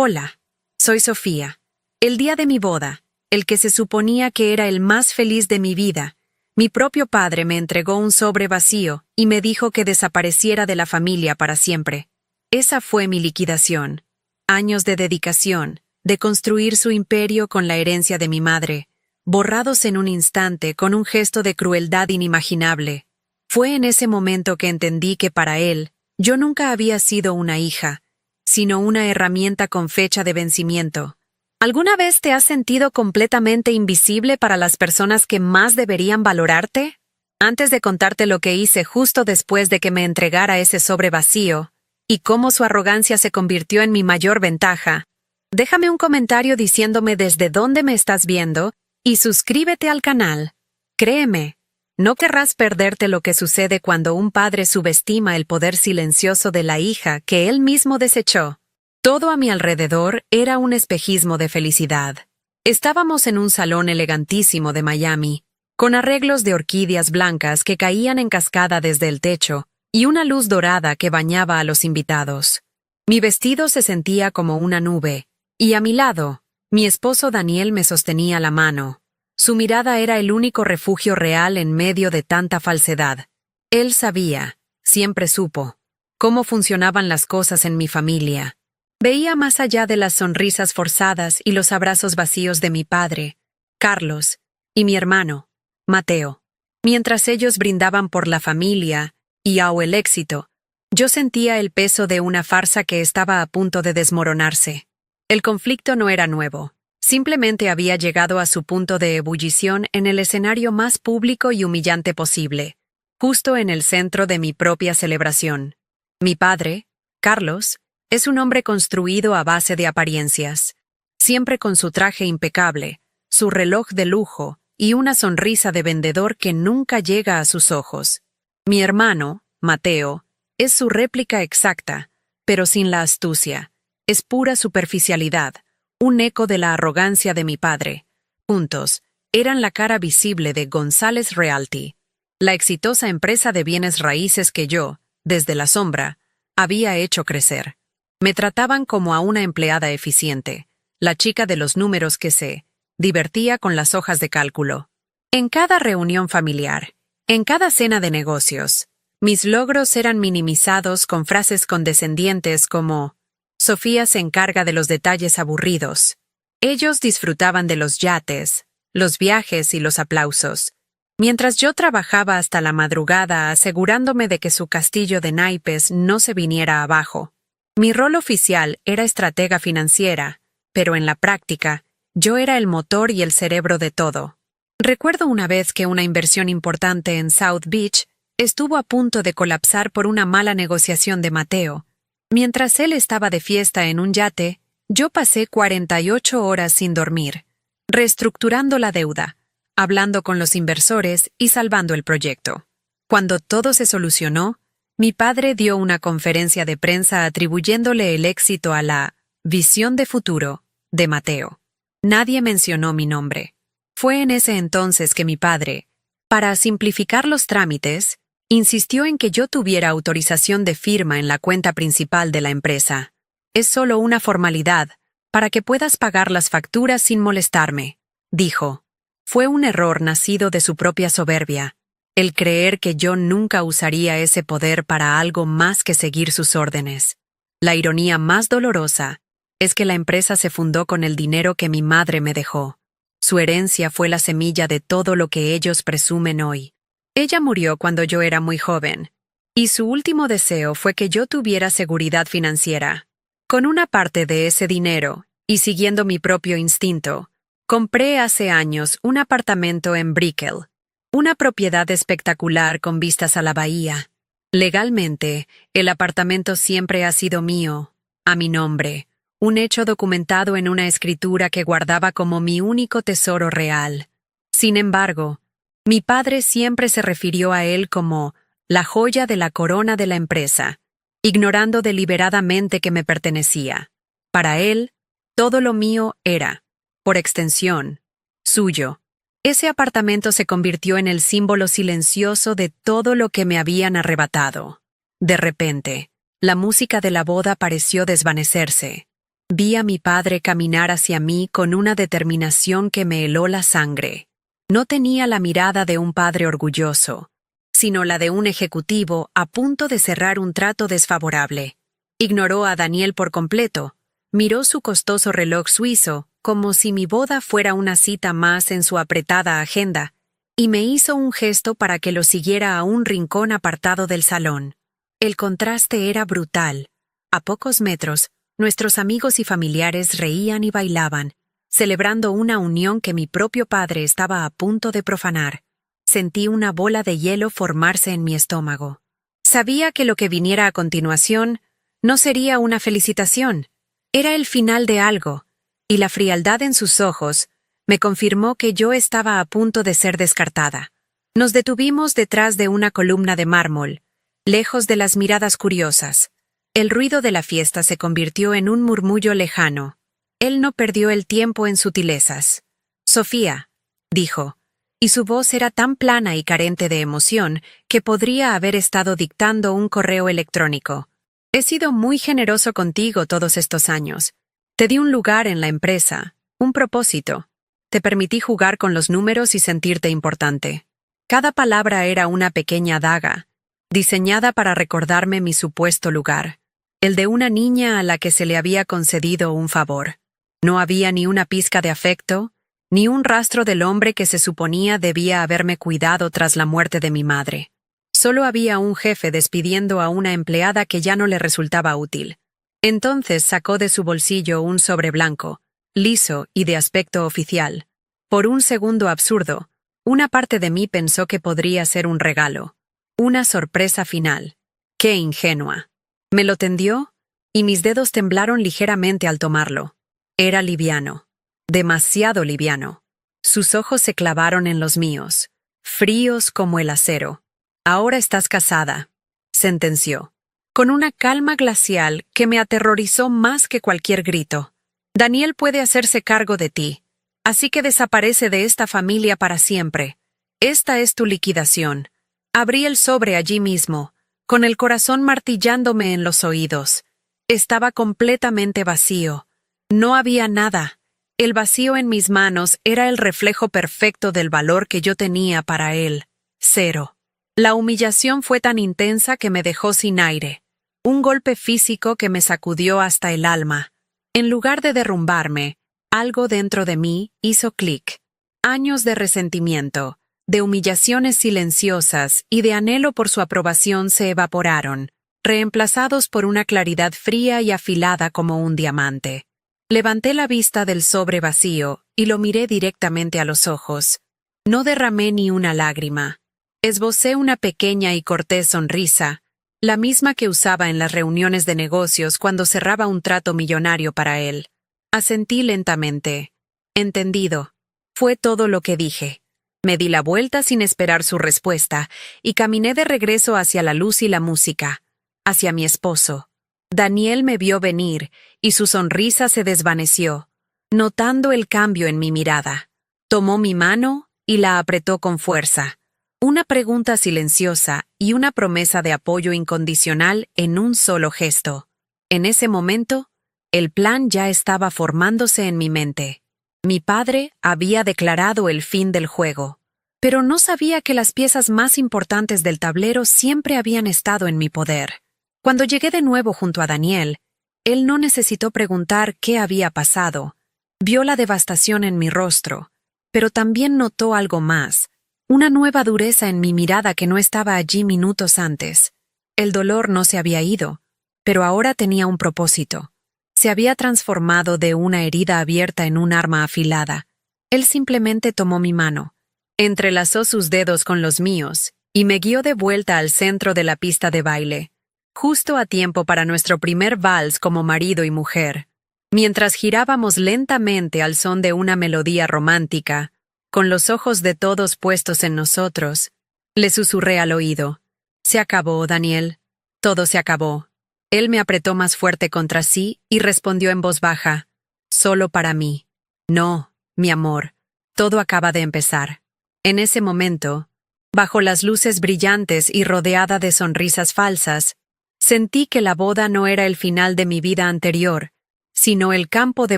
Hola, soy Sofía. El día de mi boda, el que se suponía que era el más feliz de mi vida, mi propio padre me entregó un sobre vacío y me dijo que desapareciera de la familia para siempre. Esa fue mi liquidación. Años de dedicación, de construir su imperio con la herencia de mi madre, borrados en un instante con un gesto de crueldad inimaginable. Fue en ese momento que entendí que para él, yo nunca había sido una hija, sino una herramienta con fecha de vencimiento. ¿Alguna vez te has sentido completamente invisible para las personas que más deberían valorarte? Antes de contarte lo que hice justo después de que me entregara ese sobre vacío, y cómo su arrogancia se convirtió en mi mayor ventaja, déjame un comentario diciéndome desde dónde me estás viendo y suscríbete al canal. Créeme, no querrás perderte lo que sucede cuando un padre subestima el poder silencioso de la hija que él mismo desechó. Todo a mi alrededor era un espejismo de felicidad. Estábamos en un salón elegantísimo de Miami, con arreglos de orquídeas blancas que caían en cascada desde el techo y una luz dorada que bañaba a los invitados. Mi vestido se sentía como una nube, y a mi lado, mi esposo Daniel me sostenía la mano. Su mirada era el único refugio real en medio de tanta falsedad. Él sabía, siempre supo, cómo funcionaban las cosas en mi familia. Veía más allá de las sonrisas forzadas y los abrazos vacíos de mi padre, Carlos, y mi hermano, Mateo. Mientras ellos brindaban por la familia y el éxito, yo sentía el peso de una farsa que estaba a punto de desmoronarse. El conflicto no era nuevo, simplemente había llegado a su punto de ebullición en el escenario más público y humillante posible, justo en el centro de mi propia celebración. Mi padre, Carlos, es un hombre construido a base de apariencias, siempre con su traje impecable, su reloj de lujo y una sonrisa de vendedor que nunca llega a sus ojos. Mi hermano, Mateo, es su réplica exacta, pero sin la astucia. Es pura superficialidad, un eco de la arrogancia de mi padre. Juntos, eran la cara visible de González Realty, la exitosa empresa de bienes raíces que yo, desde la sombra, había hecho crecer. Me trataban como a una empleada eficiente, la chica de los números que se divertía con las hojas de cálculo. En cada reunión familiar, en cada cena de negocios, mis logros eran minimizados con frases condescendientes como «Sofía se encarga de los detalles aburridos». Ellos disfrutaban de los yates, los viajes y los aplausos, mientras yo trabajaba hasta la madrugada asegurándome de que su castillo de naipes no se viniera abajo. Mi rol oficial era estratega financiera, pero en la práctica, yo era el motor y el cerebro de todo. Recuerdo una vez que una inversión importante en South Beach estuvo a punto de colapsar por una mala negociación de Mateo. Mientras él estaba de fiesta en un yate, yo pasé 48 horas sin dormir, reestructurando la deuda, hablando con los inversores y salvando el proyecto. Cuando todo se solucionó, mi padre dio una conferencia de prensa atribuyéndole el éxito a la visión de futuro de Mateo. Nadie mencionó mi nombre. Fue en ese entonces que mi padre, para simplificar los trámites, insistió en que yo tuviera autorización de firma en la cuenta principal de la empresa. Es solo una formalidad, para que puedas pagar las facturas sin molestarme, dijo. Fue un error nacido de su propia soberbia, el creer que yo nunca usaría ese poder para algo más que seguir sus órdenes. La ironía más dolorosa es que la empresa se fundó con el dinero que mi madre me dejó. Su herencia fue la semilla de todo lo que ellos presumen hoy. Ella murió cuando yo era muy joven, y su último deseo fue que yo tuviera seguridad financiera. Con una parte de ese dinero, y siguiendo mi propio instinto, compré hace años un apartamento en Brickell, una propiedad espectacular con vistas a la bahía. Legalmente, el apartamento siempre ha sido mío, a mi nombre, un hecho documentado en una escritura que guardaba como mi único tesoro real. Sin embargo, mi padre siempre se refirió a él como la joya de la corona de la empresa, ignorando deliberadamente que me pertenecía. Para él, todo lo mío era, por extensión, suyo. Ese apartamento se convirtió en el símbolo silencioso de todo lo que me habían arrebatado. De repente, la música de la boda pareció desvanecerse. Vi a mi padre caminar hacia mí con una determinación que me heló la sangre. No tenía la mirada de un padre orgulloso, sino la de un ejecutivo a punto de cerrar un trato desfavorable. Ignoró a Daniel por completo, miró su costoso reloj suizo como si mi boda fuera una cita más en su apretada agenda, y me hizo un gesto para que lo siguiera a un rincón apartado del salón. El contraste era brutal. A pocos metros, nuestros amigos y familiares reían y bailaban, celebrando una unión que mi propio padre estaba a punto de profanar. Sentí una bola de hielo formarse en mi estómago. Sabía que lo que viniera a continuación no sería una felicitación, era el final de algo, y la frialdad en sus ojos me confirmó que yo estaba a punto de ser descartada. Nos detuvimos detrás de una columna de mármol, lejos de las miradas curiosas. El ruido de la fiesta se convirtió en un murmullo lejano. Él no perdió el tiempo en sutilezas. «Sofía», dijo, y su voz era tan plana y carente de emoción que podría haber estado dictando un correo electrónico. «He sido muy generoso contigo todos estos años. Te di un lugar en la empresa, un propósito. Te permití jugar con los números y sentirte importante. Cada palabra era una pequeña daga, diseñada para recordarme mi supuesto lugar, el de una niña a la que se le había concedido un favor. No había ni una pizca de afecto, ni un rastro del hombre que se suponía debía haberme cuidado tras la muerte de mi madre. Solo había un jefe despidiendo a una empleada que ya no le resultaba útil. Entonces sacó de su bolsillo un sobre blanco, liso y de aspecto oficial. Por un segundo absurdo, una parte de mí pensó que podría ser un regalo, una sorpresa final. ¡Qué ingenua! Me lo tendió, y mis dedos temblaron ligeramente al tomarlo. Era liviano, demasiado liviano. Sus ojos se clavaron en los míos, fríos como el acero. «Ahora estás casada», sentenció, con una calma glacial que me aterrorizó más que cualquier grito. «Daniel puede hacerse cargo de ti, así que desaparece de esta familia para siempre. Esta es tu liquidación». Abrí el sobre allí mismo, con el corazón martillándome en los oídos. Estaba completamente vacío. No había nada. El vacío en mis manos era el reflejo perfecto del valor que yo tenía para él. 0. La humillación fue tan intensa que me dejó sin aire. Un golpe físico que me sacudió hasta el alma. En lugar de derrumbarme, algo dentro de mí hizo clic. Años de resentimiento, de humillaciones silenciosas y de anhelo por su aprobación se evaporaron, reemplazados por una claridad fría y afilada como un diamante. Levanté la vista del sobre vacío y lo miré directamente a los ojos. No derramé ni una lágrima. Esbocé una pequeña y cortés sonrisa, la misma que usaba en las reuniones de negocios cuando cerraba un trato millonario para él. Asentí lentamente. «Entendido». Fue todo lo que dije. Me di la vuelta sin esperar su respuesta y caminé de regreso hacia la luz y la música, hacia mi esposo. Daniel me vio venir y su sonrisa se desvaneció, notando el cambio en mi mirada. Tomó mi mano y la apretó con fuerza. Una pregunta silenciosa y una promesa de apoyo incondicional en un solo gesto. En ese momento, el plan ya estaba formándose en mi mente. Mi padre había declarado el fin del juego, pero no sabía que las piezas más importantes del tablero siempre habían estado en mi poder. Cuando llegué de nuevo junto a Daniel, él no necesitó preguntar qué había pasado. Vio la devastación en mi rostro, pero también notó algo más, una nueva dureza en mi mirada que no estaba allí minutos antes. El dolor no se había ido, pero ahora tenía un propósito. Se había transformado de una herida abierta en un arma afilada. Él simplemente tomó mi mano, entrelazó sus dedos con los míos y me guió de vuelta al centro de la pista de baile, justo a tiempo para nuestro primer vals como marido y mujer. Mientras girábamos lentamente al son de una melodía romántica, con los ojos de todos puestos en nosotros, le susurré al oído: «Se acabó, Daniel. Todo se acabó». Él me apretó más fuerte contra sí y respondió en voz baja: «Solo para mí». «No, mi amor, todo acaba de empezar». En ese momento, bajo las luces brillantes y rodeada de sonrisas falsas, sentí que la boda no era el final de mi vida anterior, sino el campo de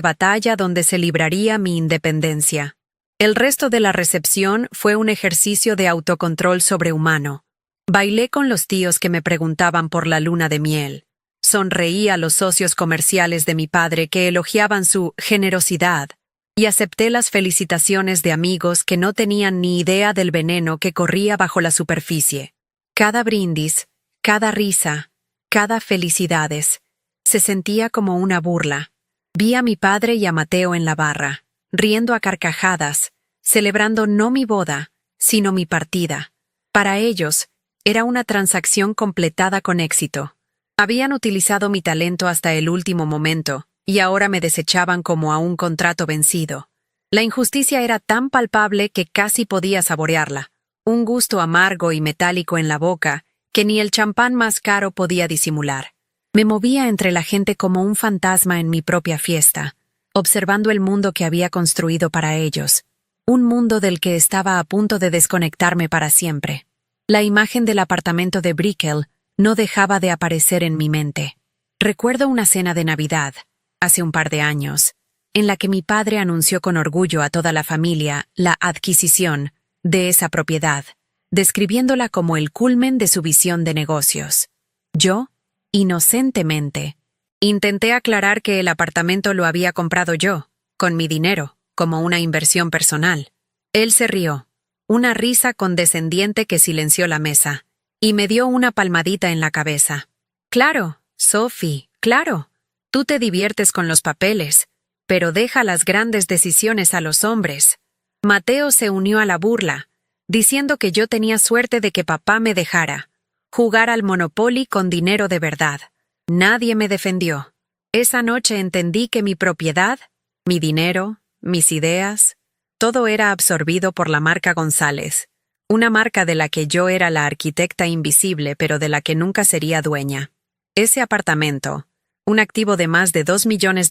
batalla donde se libraría mi independencia. El resto de la recepción fue un ejercicio de autocontrol sobrehumano. Bailé con los tíos que me preguntaban por la luna de miel. Sonreí a los socios comerciales de mi padre que elogiaban su generosidad, y acepté las felicitaciones de amigos que no tenían ni idea del veneno que corría bajo la superficie. Cada brindis, cada risa, cada felicidades, se sentía como una burla. Vi a mi padre y a Mateo en la barra, riendo a carcajadas, celebrando no mi boda, sino mi partida. Para ellos, era una transacción completada con éxito. Habían utilizado mi talento hasta el último momento, y ahora me desechaban como a un contrato vencido. La injusticia era tan palpable que casi podía saborearla, un gusto amargo y metálico en la boca que ni el champán más caro podía disimular. Me movía entre la gente como un fantasma en mi propia fiesta, observando el mundo que había construido para ellos, un mundo del que estaba a punto de desconectarme para siempre. La imagen del apartamento de Brickell no dejaba de aparecer en mi mente. Recuerdo una cena de Navidad, hace un par de años, en la que mi padre anunció con orgullo a toda la familia la adquisición de esa propiedad, describiéndola como el culmen de su visión de negocios. Yo, inocentemente, intenté aclarar que el apartamento lo había comprado yo, con mi dinero, como una inversión personal. Él se rió, una risa condescendiente que silenció la mesa, y me dio una palmadita en la cabeza. «Claro, Sophie, claro. Tú te diviertes con los papeles, pero deja las grandes decisiones a los hombres». Mateo se unió a la burla, diciendo que yo tenía suerte de que papá me dejara jugar al Monopoly con dinero de verdad. Nadie me defendió. Esa noche entendí que mi propiedad, mi dinero, mis ideas, todo era absorbido por la marca González, una marca de la que yo era la arquitecta invisible pero de la que nunca sería dueña. Ese apartamento, un activo de más de $2 millones,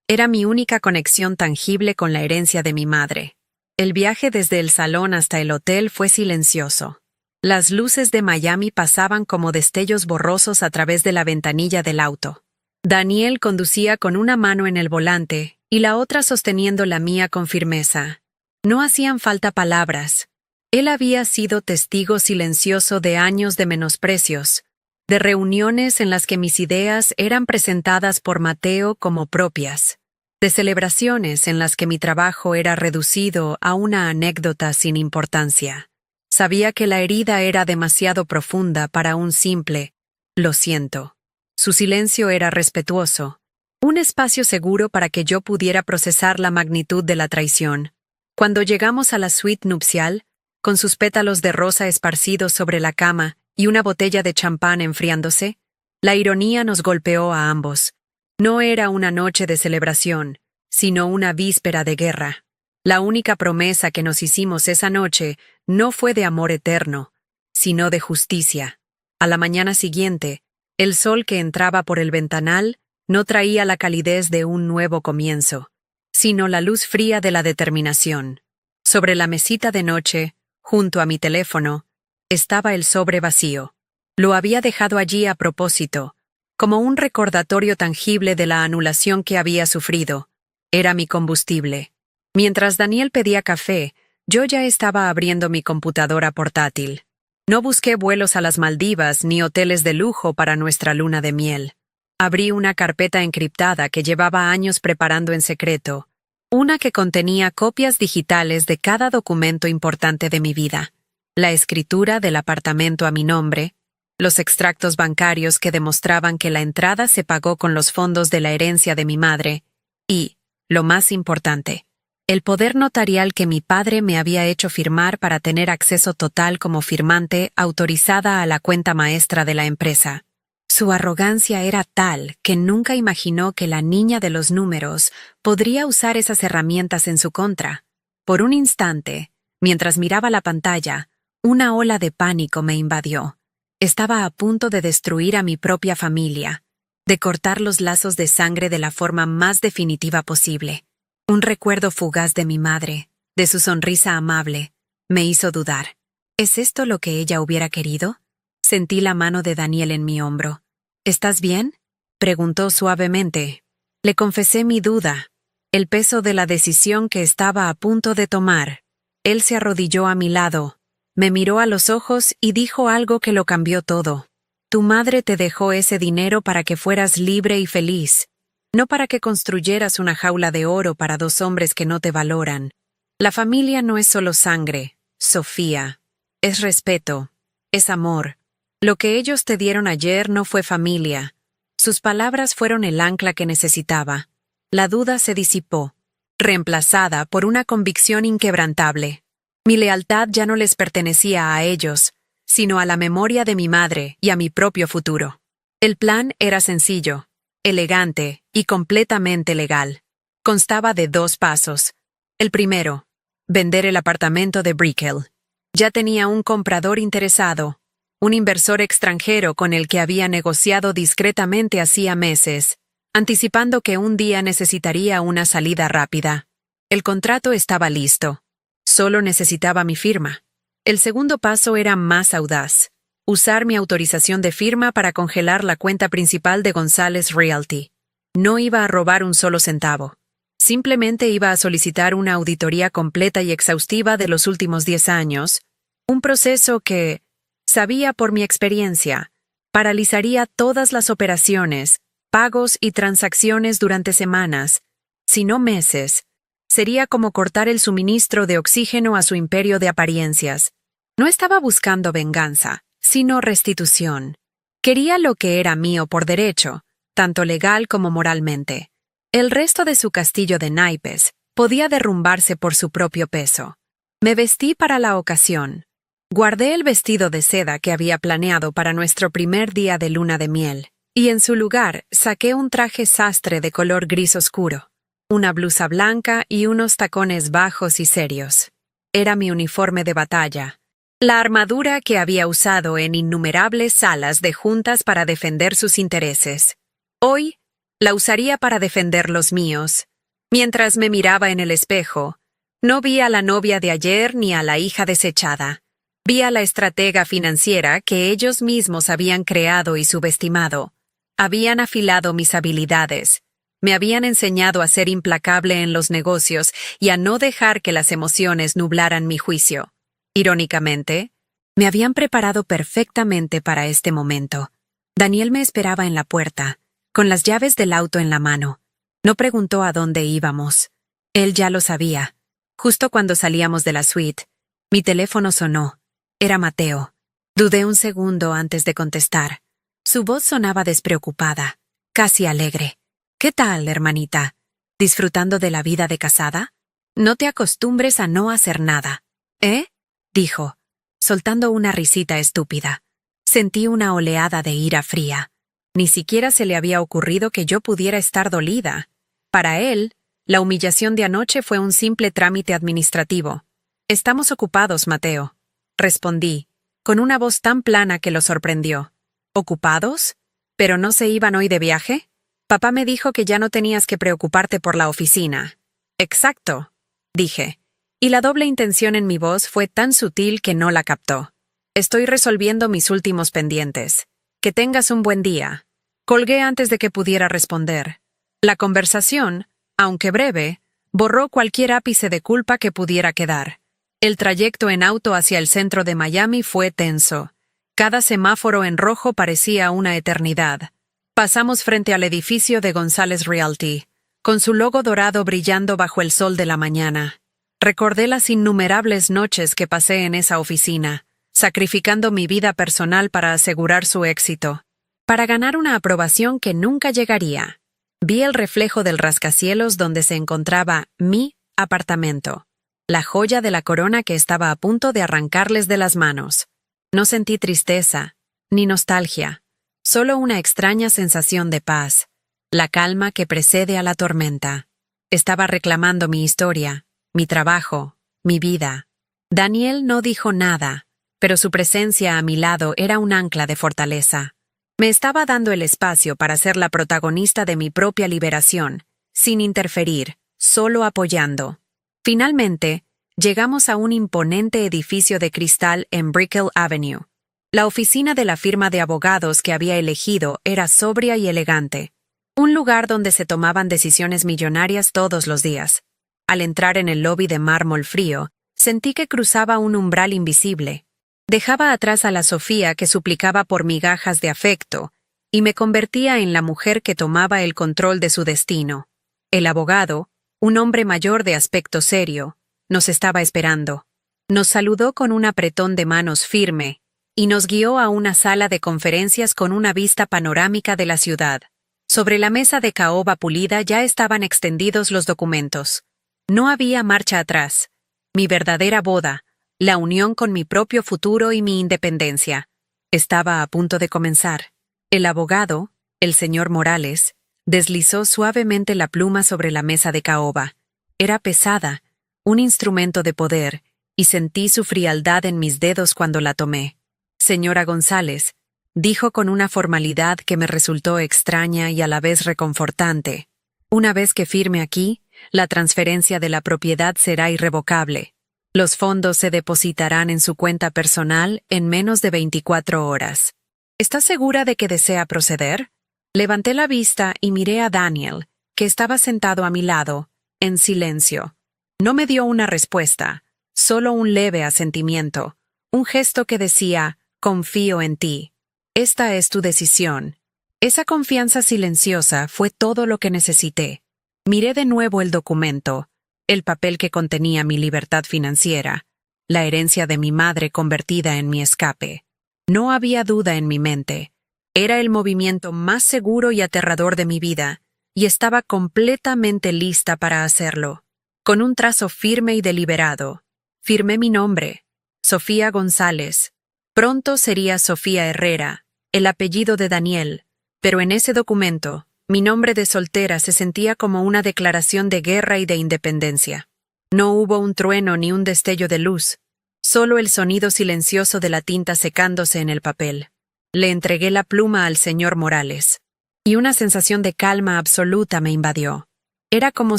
era mi única conexión tangible con la herencia de mi madre. El viaje desde el salón hasta el hotel fue silencioso. Las luces de Miami pasaban como destellos borrosos a través de la ventanilla del auto. Daniel conducía con una mano en el volante y la otra sosteniendo la mía con firmeza. No hacían falta palabras. Él había sido testigo silencioso de años de menosprecios, de reuniones en las que mis ideas eran presentadas por Mateo como propias, de celebraciones en las que mi trabajo era reducido a una anécdota sin importancia. Sabía que la herida era demasiado profunda para un simple «lo siento». Su silencio era respetuoso, un espacio seguro para que yo pudiera procesar la magnitud de la traición. Cuando llegamos a la suite nupcial, con sus pétalos de rosa esparcidos sobre la cama y una botella de champán enfriándose, la ironía nos golpeó a ambos. No era una noche de celebración, sino una víspera de guerra. La única promesa que nos hicimos esa noche no fue de amor eterno, sino de justicia. A la mañana siguiente, el sol que entraba por el ventanal no traía la calidez de un nuevo comienzo, sino la luz fría de la determinación. Sobre la mesita de noche, junto a mi teléfono, estaba el sobre vacío. Lo había dejado allí a propósito, como un recordatorio tangible de la anulación que había sufrido. Era mi combustible. Mientras Daniel pedía café, yo ya estaba abriendo mi computadora portátil. No busqué vuelos a las Maldivas ni hoteles de lujo para nuestra luna de miel. Abrí una carpeta encriptada que llevaba años preparando en secreto, una que contenía copias digitales de cada documento importante de mi vida, la escritura del apartamento a mi nombre, los extractos bancarios que demostraban que la entrada se pagó con los fondos de la herencia de mi madre, y, lo más importante, el poder notarial que mi padre me había hecho firmar para tener acceso total como firmante autorizada a la cuenta maestra de la empresa. Su arrogancia era tal que nunca imaginó que la niña de los números podría usar esas herramientas en su contra. Por un instante, mientras miraba la pantalla, una ola de pánico me invadió. Estaba a punto de destruir a mi propia familia, de cortar los lazos de sangre de la forma más definitiva posible. Un recuerdo fugaz de mi madre, de su sonrisa amable, me hizo dudar. ¿Es esto lo que ella hubiera querido? Sentí la mano de Daniel en mi hombro. ¿Estás bien?, preguntó suavemente. Le confesé mi duda, el peso de la decisión que estaba a punto de tomar. Él se arrodilló a mi lado, me miró a los ojos y dijo algo que lo cambió todo. Tu madre te dejó ese dinero para que fueras libre y feliz, no para que construyeras una jaula de oro para dos hombres que no te valoran. La familia no es solo sangre, Sofía. Es respeto, es amor. Lo que ellos te dieron ayer no fue familia. Sus palabras fueron el ancla que necesitaba. La duda se disipó, reemplazada por una convicción inquebrantable. Mi lealtad ya no les pertenecía a ellos, sino a la memoria de mi madre y a mi propio futuro. El plan era sencillo, elegante y completamente legal. Constaba de 2 pasos. El primero, vender el apartamento de Brickell. Ya tenía un comprador interesado, un inversor extranjero con el que había negociado discretamente hacía meses, anticipando que un día necesitaría una salida rápida. El contrato estaba listo. Solo necesitaba mi firma. El segundo paso era más audaz. Usar mi autorización de firma para congelar la cuenta principal de González Realty. No iba a robar un solo centavo. Simplemente iba a solicitar una auditoría completa y exhaustiva de los últimos 10 años, un proceso que, sabía por mi experiencia, paralizaría todas las operaciones, pagos y transacciones durante semanas, si no meses. Sería como cortar el suministro de oxígeno a su imperio de apariencias. No estaba buscando venganza, sino restitución. Quería lo que era mío por derecho, tanto legal como moralmente. El resto de su castillo de naipes podía derrumbarse por su propio peso. Me vestí para la ocasión. Guardé el vestido de seda que había planeado para nuestro primer día de luna de miel, y en su lugar saqué un traje sastre de color gris oscuro, una blusa blanca y unos tacones bajos y serios. Era mi uniforme de batalla, la armadura que había usado en innumerables salas de juntas para defender sus intereses. Hoy, la usaría para defender los míos. Mientras me miraba en el espejo, no vi a la novia de ayer ni a la hija desechada. Vi a la estratega financiera que ellos mismos habían creado y subestimado. Habían afilado mis habilidades. Me habían enseñado a ser implacable en los negocios y a no dejar que las emociones nublaran mi juicio. Irónicamente, me habían preparado perfectamente para este momento. Daniel me esperaba en la puerta, con las llaves del auto en la mano. No preguntó a dónde íbamos. Él ya lo sabía. Justo cuando salíamos de la suite, mi teléfono sonó. Era Mateo. Dudé un segundo antes de contestar. Su voz sonaba despreocupada, casi alegre. ¿Qué tal, hermanita? ¿Disfrutando de la vida de casada? No te acostumbres a no hacer nada, ¿eh? Dijo, soltando una risita estúpida. Sentí una oleada de ira fría. Ni siquiera se le había ocurrido que yo pudiera estar dolida. Para él, la humillación de anoche fue un simple trámite administrativo. Estamos ocupados, Mateo. Respondí, con una voz tan plana que lo sorprendió. ¿Ocupados? ¿Pero no se iban hoy de viaje? Papá me dijo que ya no tenías que preocuparte por la oficina. Exacto, dije, y la doble intención en mi voz fue tan sutil que no la captó. Estoy resolviendo mis últimos pendientes. Que tengas un buen día. Colgué antes de que pudiera responder. La conversación, aunque breve, borró cualquier ápice de culpa que pudiera quedar. El trayecto en auto hacia el centro de Miami fue tenso. Cada semáforo en rojo parecía una eternidad. Pasamos frente al edificio de González Realty, con su logo dorado brillando bajo el sol de la mañana. Recordé las innumerables noches que pasé en esa oficina, sacrificando mi vida personal para asegurar su éxito, para ganar una aprobación que nunca llegaría. Vi el reflejo del rascacielos donde se encontraba mi apartamento, la joya de la corona que estaba a punto de arrancarles de las manos. No sentí tristeza, ni nostalgia, solo una extraña sensación de paz, la calma que precede a la tormenta. Estaba reclamando mi historia, mi trabajo, mi vida. Daniel no dijo nada, pero su presencia a mi lado era un ancla de fortaleza. Me estaba dando el espacio para ser la protagonista de mi propia liberación, sin interferir, solo apoyando. Finalmente, llegamos a un imponente edificio de cristal en Brickell Avenue. La oficina de la firma de abogados que había elegido era sobria y elegante. Un lugar donde se tomaban decisiones millonarias todos los días. Al entrar en el lobby de mármol frío, sentí que cruzaba un umbral invisible. Dejaba atrás a la Sofía que suplicaba por migajas de afecto, y me convertía en la mujer que tomaba el control de su destino. El abogado, un hombre mayor de aspecto serio, nos estaba esperando. Nos saludó con un apretón de manos firme, y nos guió a una sala de conferencias con una vista panorámica de la ciudad. Sobre la mesa de caoba pulida ya estaban extendidos los documentos. No había marcha atrás. Mi verdadera boda, la unión con mi propio futuro y mi independencia, estaba a punto de comenzar. El abogado, el señor Morales, deslizó suavemente la pluma sobre la mesa de caoba. Era pesada, un instrumento de poder, y sentí su frialdad en mis dedos cuando la tomé. Señora González, dijo con una formalidad que me resultó extraña y a la vez reconfortante. Una vez que firme aquí, la transferencia de la propiedad será irrevocable. Los fondos se depositarán en su cuenta personal en menos de 24 horas. ¿Está segura de que desea proceder? Levanté la vista y miré a Daniel, que estaba sentado a mi lado, en silencio. No me dio una respuesta, solo un leve asentimiento, un gesto que decía, confío en ti. Esta es tu decisión. Esa confianza silenciosa fue todo lo que necesité. Miré de nuevo el documento, el papel que contenía mi libertad financiera, la herencia de mi madre convertida en mi escape. No había duda en mi mente. Era el movimiento más seguro y aterrador de mi vida, y estaba completamente lista para hacerlo. Con un trazo firme y deliberado, firmé mi nombre, Sofía González. Pronto sería Sofía Herrera, el apellido de Daniel, pero en ese documento, mi nombre de soltera se sentía como una declaración de guerra y de independencia. No hubo un trueno ni un destello de luz, solo el sonido silencioso de la tinta secándose en el papel. Le entregué la pluma al señor Morales, y una sensación de calma absoluta me invadió. Era como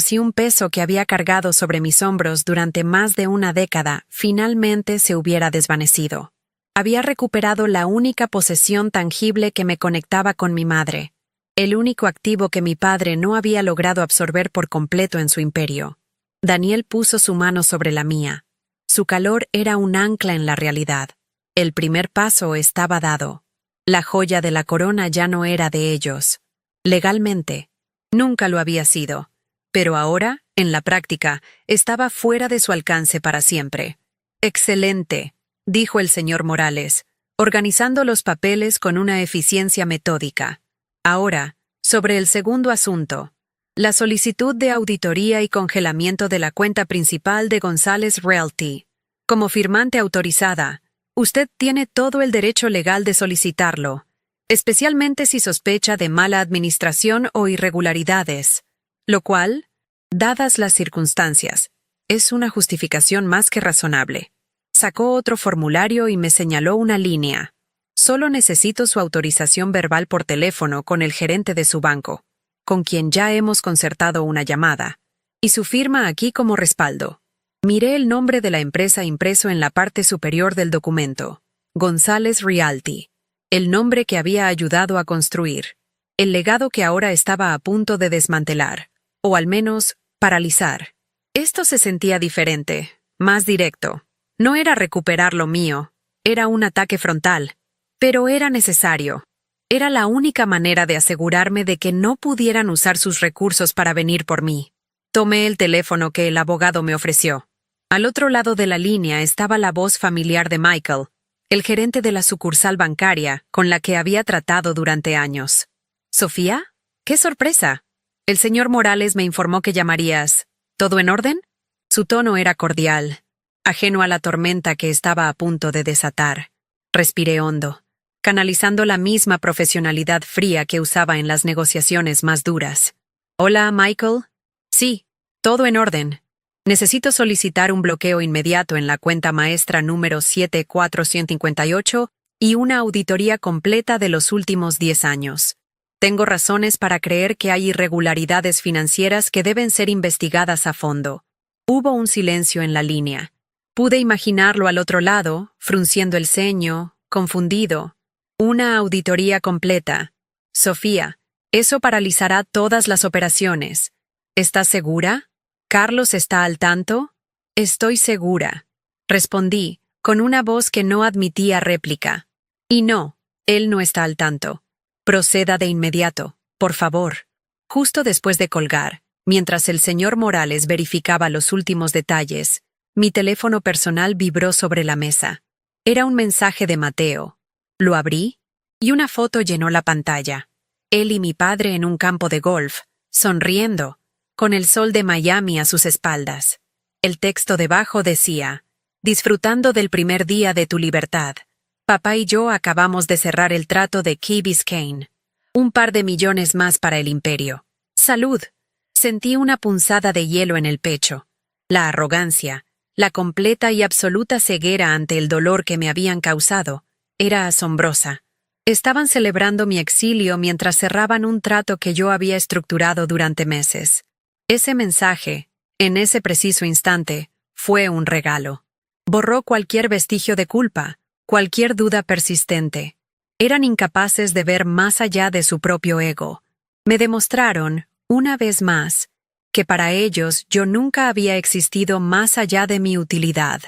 si un peso que había cargado sobre mis hombros durante más de una década finalmente se hubiera desvanecido. Había recuperado la única posesión tangible que me conectaba con mi madre, el único activo que mi padre no había logrado absorber por completo en su imperio. Daniel puso su mano sobre la mía. Su calor era un ancla en la realidad. El primer paso estaba dado. La joya de la corona ya no era de ellos. Legalmente, nunca lo había sido, pero ahora, en la práctica, estaba fuera de su alcance para siempre. «Excelente», dijo el señor Morales, organizando los papeles con una eficiencia metódica. Ahora, sobre el segundo asunto, la solicitud de auditoría y congelamiento de la cuenta principal de González Realty. Como firmante autorizada, usted tiene todo el derecho legal de solicitarlo, especialmente si sospecha de mala administración o irregularidades, lo cual, dadas las circunstancias, es una justificación más que razonable. Sacó otro formulario y me señaló una línea. Solo necesito su autorización verbal por teléfono con el gerente de su banco, con quien ya hemos concertado una llamada, y su firma aquí como respaldo. Miré el nombre de la empresa impreso en la parte superior del documento, González Realty, el nombre que había ayudado a construir, el legado que ahora estaba a punto de desmantelar, o al menos, paralizar. Esto se sentía diferente, más directo. No era recuperar lo mío, era un ataque frontal, pero era necesario. Era la única manera de asegurarme de que no pudieran usar sus recursos para venir por mí. Tomé el teléfono que el abogado me ofreció. Al otro lado de la línea estaba la voz familiar de Michael, el gerente de la sucursal bancaria con la que había tratado durante años. ¿Sofía? ¡Qué sorpresa! El señor Morales me informó que llamarías. ¿Todo en orden? Su tono era cordial, ajeno a la tormenta que estaba a punto de desatar. Respiré hondo, canalizando la misma profesionalidad fría que usaba en las negociaciones más duras. «Hola, Michael». «Sí, todo en orden. Necesito solicitar un bloqueo inmediato en la cuenta maestra número 7458 y una auditoría completa de los últimos 10 años. Tengo razones para creer que hay irregularidades financieras que deben ser investigadas a fondo». Hubo un silencio en la línea. Pude imaginarlo al otro lado, frunciendo el ceño, confundido. «Una auditoría completa. Sofía, Eso paralizará todas las operaciones. ¿Estás segura? ¿Carlos está al tanto? Estoy segura, respondí, con una voz que no admitía réplica. Y no, él no está al tanto. Proceda de inmediato, por favor. Justo después de colgar, mientras el señor Morales verificaba los últimos detalles, mi teléfono personal vibró sobre la mesa. Era un mensaje de Mateo. Lo abrí, y una foto llenó la pantalla. Él y mi padre en un campo de golf, sonriendo, con el sol de Miami a sus espaldas. El texto debajo decía: disfrutando del primer día de tu libertad. Papá y yo acabamos de cerrar el trato de Key Biscayne. Un par de millones más para el imperio. ¡Salud! Sentí una punzada de hielo en el pecho. La arrogancia, la completa y absoluta ceguera ante el dolor que me habían causado, era asombrosa. Estaban celebrando mi exilio mientras cerraban un trato que yo había estructurado durante meses. Ese mensaje, en ese preciso instante, fue un regalo. Borró cualquier vestigio de culpa, cualquier duda persistente. Eran incapaces de ver más allá de su propio ego. Me demostraron, una vez más, que para ellos yo nunca había existido más allá de mi utilidad.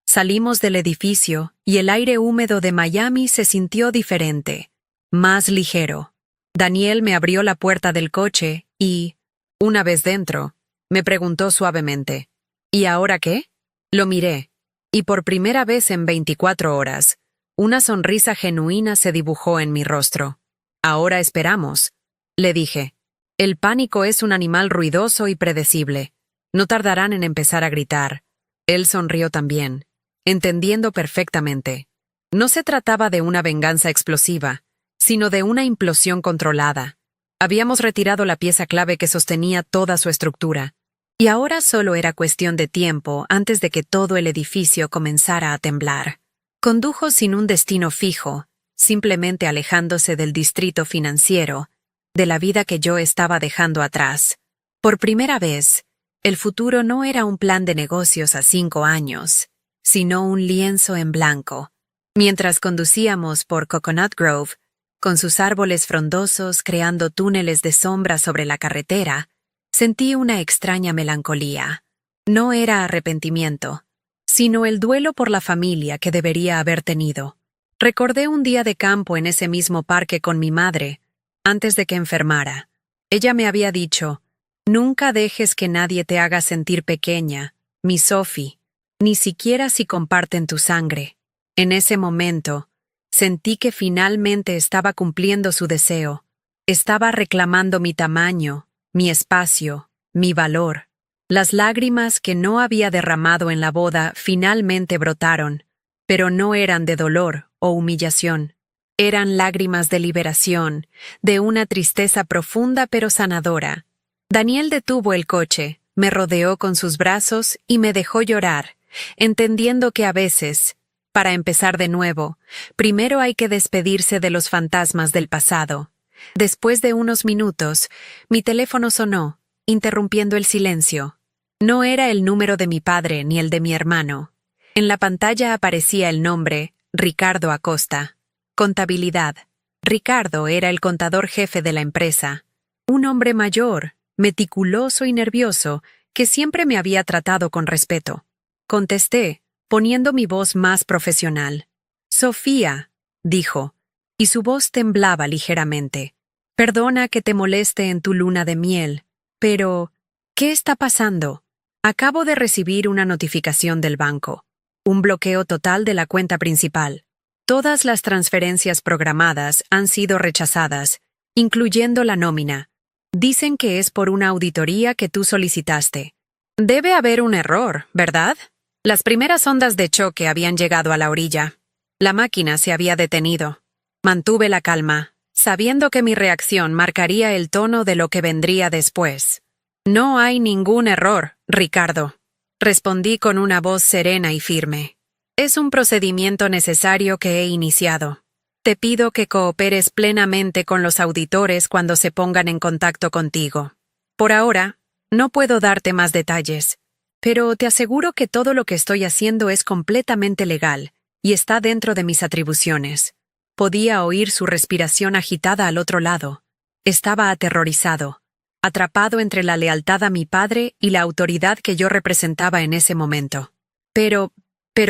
Salimos del edificio y el aire húmedo de Miami se sintió diferente, más ligero. Daniel me abrió la puerta del coche y, una vez dentro, me preguntó suavemente: ¿y ahora qué? Lo miré, y por primera vez en 24 horas, una sonrisa genuina se dibujó en mi rostro. Ahora esperamos, le dije. El pánico es un animal ruidoso y predecible. No tardarán en empezar a gritar. Él sonrió también, entendiendo perfectamente. No se trataba de una venganza explosiva, sino de una implosión controlada. Habíamos retirado la pieza clave que sostenía toda su estructura, y ahora solo era cuestión de tiempo antes de que todo el edificio comenzara a temblar. Condujo sin un destino fijo, simplemente alejándose del distrito financiero, de la vida que yo estaba dejando atrás. Por primera vez, el futuro no era un plan de negocios a 5 años, sino un lienzo en blanco. Mientras conducíamos por Coconut Grove, con sus árboles frondosos creando túneles de sombra sobre la carretera, sentí una extraña melancolía. No era arrepentimiento, sino el duelo por la familia que debería haber tenido. Recordé un día de campo en ese mismo parque con mi madre, antes de que enfermara. Ella me había dicho: nunca dejes que nadie te haga sentir pequeña, mi Sophie, ni siquiera si comparten tu sangre. En ese momento, sentí que finalmente estaba cumpliendo su deseo. Estaba reclamando mi tamaño, mi espacio, mi valor. Las lágrimas que no había derramado en la boda finalmente brotaron, pero no eran de dolor o humillación. Eran lágrimas de liberación, de una tristeza profunda pero sanadora. Daniel detuvo el coche, me rodeó con sus brazos y me dejó llorar, entendiendo que a veces, para empezar de nuevo, primero hay que despedirse de los fantasmas del pasado. Después de unos minutos, mi teléfono sonó, interrumpiendo el silencio. No era el número de mi padre ni el de mi hermano. En la pantalla aparecía el nombre: Ricardo Acosta. Contabilidad. Ricardo era el contador jefe de la empresa. Un hombre mayor, meticuloso y nervioso, que siempre me había tratado con respeto. Contesté, poniendo mi voz más profesional. «Sofía», dijo, y su voz temblaba ligeramente. «Perdona que te moleste en tu luna de miel, pero ¿qué está pasando? Acabo de recibir una notificación del banco. Un bloqueo total de la cuenta principal. Todas las transferencias programadas han sido rechazadas, incluyendo la nómina. Dicen que es por una auditoría que tú solicitaste. Debe haber un error, ¿verdad? Las primeras ondas de choque habían llegado a la orilla. La máquina se había detenido. Mantuve la calma, sabiendo que mi reacción marcaría el tono de lo que vendría después. No hay ningún error, Ricardo, respondí con una voz serena y firme. Es un procedimiento necesario que he iniciado. Te pido que cooperes plenamente con los auditores cuando se pongan en contacto contigo. Por ahora, no puedo darte más detalles, pero te aseguro que todo lo que estoy haciendo es completamente legal y está dentro de mis atribuciones. Podía oír su respiración agitada al otro lado. Estaba aterrorizado, atrapado entre la lealtad a mi padre y la autoridad que yo representaba en ese momento. Pero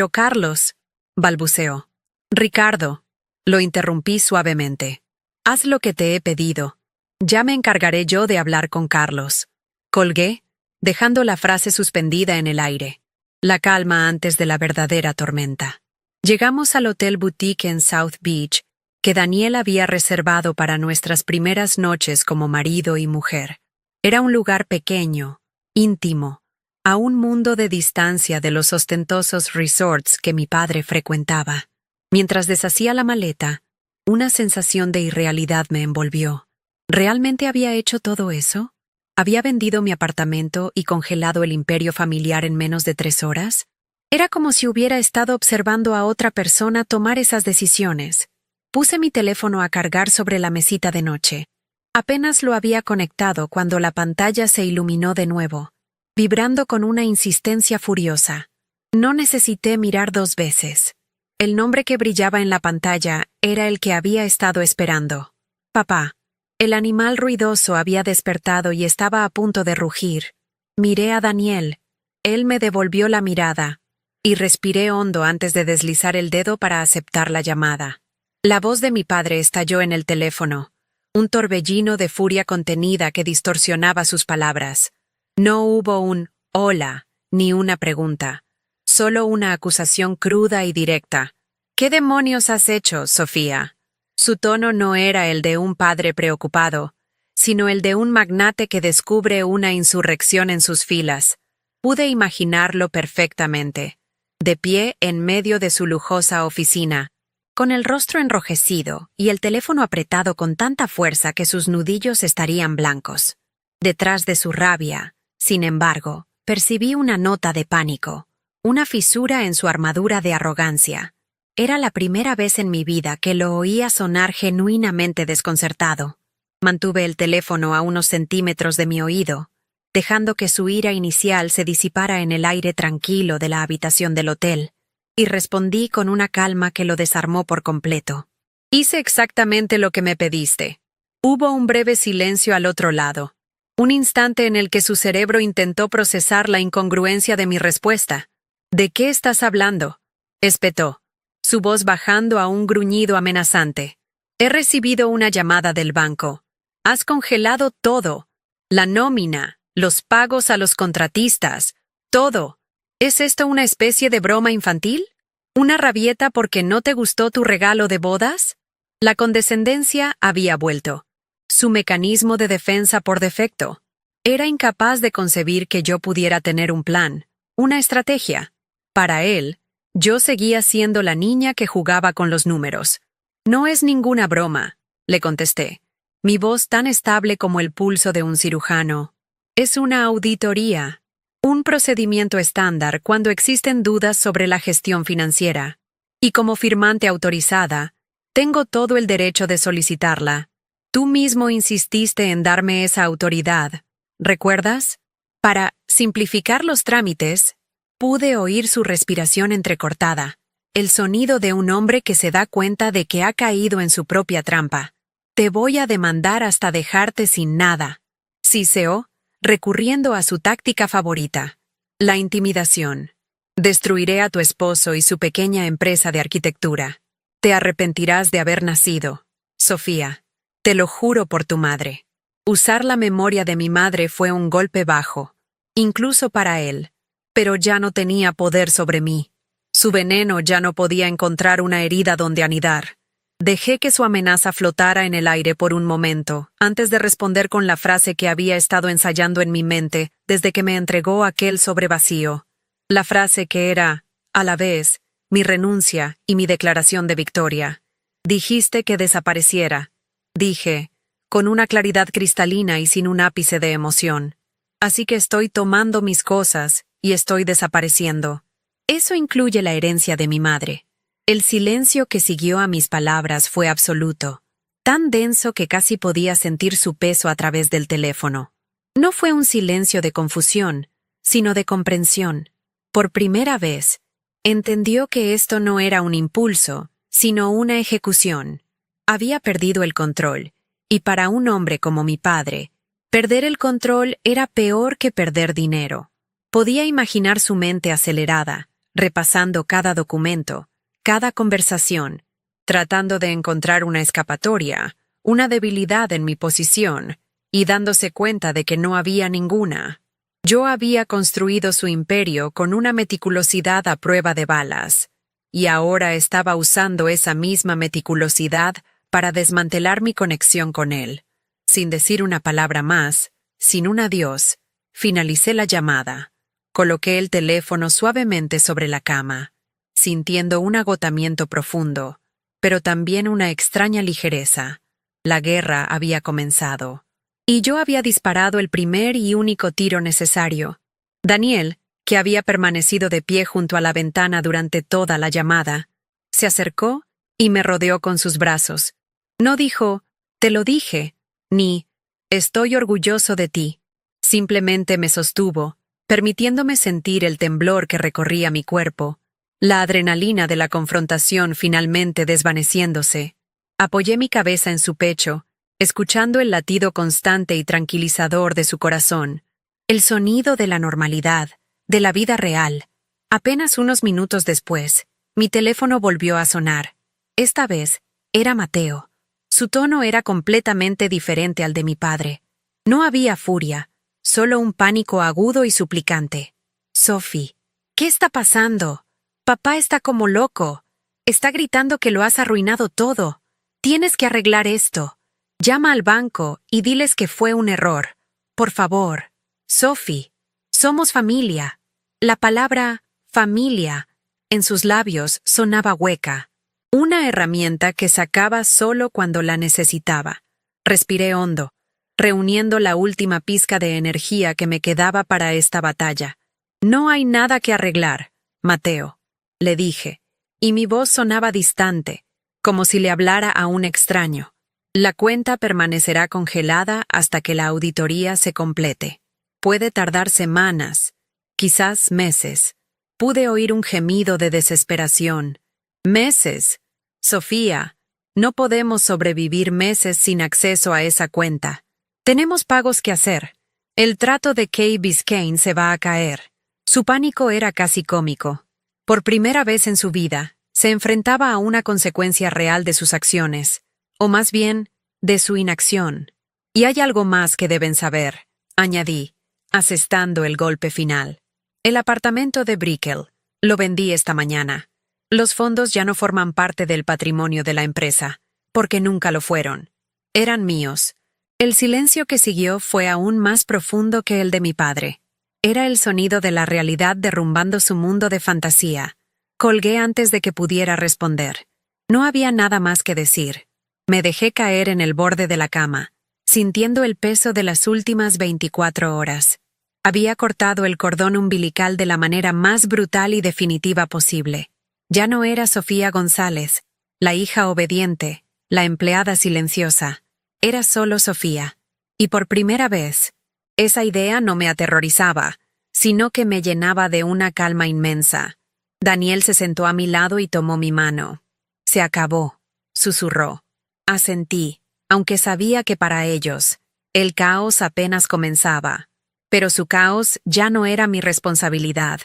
Carlos, balbuceó. Ricardo, lo interrumpí suavemente. Haz lo que te he pedido. Ya me encargaré yo de hablar con Carlos. Colgué, dejando la frase suspendida en el aire. La calma antes de la verdadera tormenta. Llegamos al Hotel Boutique en South Beach, que Daniel había reservado para nuestras primeras noches como marido y mujer. Era un lugar pequeño, íntimo, a un mundo de distancia de los ostentosos resorts que mi padre frecuentaba. Mientras deshacía la maleta, una sensación de irrealidad me envolvió. ¿Realmente había hecho todo eso? ¿Había vendido mi apartamento y congelado el imperio familiar en menos de 3 horas? Era como si hubiera estado observando a otra persona tomar esas decisiones. Puse mi teléfono a cargar sobre la mesita de noche. Apenas lo había conectado cuando la pantalla se iluminó de nuevo, vibrando con una insistencia furiosa. No necesité mirar 2 veces. El nombre que brillaba en la pantalla era el que había estado esperando. Papá. El animal ruidoso había despertado y estaba a punto de rugir. Miré a Daniel. Él me devolvió la mirada, y respiré hondo antes de deslizar el dedo para aceptar la llamada. La voz de mi padre estalló en el teléfono, un torbellino de furia contenida que distorsionaba sus palabras. No hubo un «hola» ni una pregunta, solo una acusación cruda y directa. «¿Qué demonios has hecho, Sofía?» Su tono no era el de un padre preocupado, sino el de un magnate que descubre una insurrección en sus filas. Pude imaginarlo perfectamente, de pie en medio de su lujosa oficina, con el rostro enrojecido y el teléfono apretado con tanta fuerza que sus nudillos estarían blancos. Detrás de su rabia, sin embargo, percibí una nota de pánico, una fisura en su armadura de arrogancia. Era la primera vez en mi vida que lo oía sonar genuinamente desconcertado. Mantuve el teléfono a unos centímetros de mi oído, dejando que su ira inicial se disipara en el aire tranquilo de la habitación del hotel, y respondí con una calma que lo desarmó por completo. Hice exactamente lo que me pediste. Hubo un breve silencio al otro lado, un instante en el que su cerebro intentó procesar la incongruencia de mi respuesta. ¿De qué estás hablando?, espetó, su voz bajando a un gruñido amenazante. He recibido una llamada del banco. Has congelado todo. La nómina, los pagos a los contratistas, todo. ¿Es esto una especie de broma infantil? ¿Una rabieta porque no te gustó tu regalo de bodas? La condescendencia había vuelto. Su mecanismo de defensa por defecto. Era incapaz de concebir que yo pudiera tener un plan, una estrategia. Para él, yo seguía siendo la niña que jugaba con los números. No es ninguna broma, le contesté, mi voz tan estable como el pulso de un cirujano. Es una auditoría, un procedimiento estándar cuando existen dudas sobre la gestión financiera. Y como firmante autorizada, tengo todo el derecho de solicitarla. Tú mismo insististe en darme esa autoridad, ¿recuerdas? Para simplificar los trámites, pude oír su respiración entrecortada, el sonido de un hombre que se da cuenta de que ha caído en su propia trampa. Te voy a demandar hasta dejarte sin nada, siseó, recurriendo a su táctica favorita, la intimidación. Destruiré a tu esposo y su pequeña empresa de arquitectura. Te arrepentirás de haber nacido, Sofía. Te lo juro por tu madre. Usar la memoria de mi madre fue un golpe bajo, incluso para él. Pero ya no tenía poder sobre mí. Su veneno ya no podía encontrar una herida donde anidar. Dejé que su amenaza flotara en el aire por un momento, antes de responder con la frase que había estado ensayando en mi mente desde que me entregó aquel sobre vacío. La frase que era, a la vez, mi renuncia y mi declaración de victoria. Dijiste que desapareciera. Dije, con una claridad cristalina y sin un ápice de emoción. Así que estoy tomando mis cosas y estoy desapareciendo. Eso incluye la herencia de mi madre. El silencio que siguió a mis palabras fue absoluto, tan denso que casi podía sentir su peso a través del teléfono. No fue un silencio de confusión, sino de comprensión. Por primera vez, entendió que esto no era un impulso, sino una ejecución. Había perdido el control, y para un hombre como mi padre, perder el control era peor que perder dinero. Podía imaginar su mente acelerada, repasando cada documento, cada conversación, tratando de encontrar una escapatoria, una debilidad en mi posición, y dándose cuenta de que no había ninguna. Yo había construido su imperio con una meticulosidad a prueba de balas, y ahora estaba usando esa misma meticulosidad para desmantelar mi conexión con él. Sin decir una palabra más, sin un adiós, finalicé la llamada. Coloqué el teléfono suavemente sobre la cama, sintiendo un agotamiento profundo, pero también una extraña ligereza. La guerra había comenzado. Y yo había disparado el primer y único tiro necesario. Daniel, que había permanecido de pie junto a la ventana durante toda la llamada, se acercó y me rodeó con sus brazos. No dijo, «Te lo dije», ni «Estoy orgulloso de ti». Simplemente me sostuvo, permitiéndome sentir el temblor que recorría mi cuerpo, la adrenalina de la confrontación finalmente desvaneciéndose. Apoyé mi cabeza en su pecho, escuchando el latido constante y tranquilizador de su corazón, el sonido de la normalidad, de la vida real. Apenas unos minutos después, mi teléfono volvió a sonar. Esta vez, era Mateo. Su tono era completamente diferente al de mi padre. No había furia, solo un pánico agudo y suplicante. «Sophie, ¿qué está pasando? Papá está como loco. Está gritando que lo has arruinado todo. Tienes que arreglar esto. Llama al banco y diles que fue un error. Por favor. Sophie, somos familia». La palabra familia en sus labios sonaba hueca. Una herramienta que sacaba solo cuando la necesitaba. Respiré hondo, reuniendo la última pizca de energía que me quedaba para esta batalla. «No hay nada que arreglar, Mateo», le dije, y mi voz sonaba distante, como si le hablara a un extraño. «La cuenta permanecerá congelada hasta que la auditoría se complete. Puede tardar semanas, quizás meses». Pude oír un gemido de desesperación. «Meses. Sofía, no podemos sobrevivir meses sin acceso a esa cuenta. Tenemos pagos que hacer. El trato de Kay Biscayne se va a caer». Su pánico era casi cómico. Por primera vez en su vida, se enfrentaba a una consecuencia real de sus acciones, o más bien, de su inacción. «Y hay algo más que deben saber», añadí, asestando el golpe final. «El apartamento de Brickell. Lo vendí esta mañana. Los fondos ya no forman parte del patrimonio de la empresa, porque nunca lo fueron. Eran míos». El silencio que siguió fue aún más profundo que el de mi padre. Era el sonido de la realidad derrumbando su mundo de fantasía. Colgué antes de que pudiera responder. No había nada más que decir. Me dejé caer en el borde de la cama, sintiendo el peso de las últimas 24 horas. Había cortado el cordón umbilical de la manera más brutal y definitiva posible. Ya no era Sofía González, la hija obediente, la empleada silenciosa. Era solo Sofía. Y por primera vez, esa idea no me aterrorizaba, sino que me llenaba de una calma inmensa. Daniel se sentó a mi lado y tomó mi mano. «Se acabó», susurró. Asentí, aunque sabía que para ellos, el caos apenas comenzaba. Pero su caos ya no era mi responsabilidad.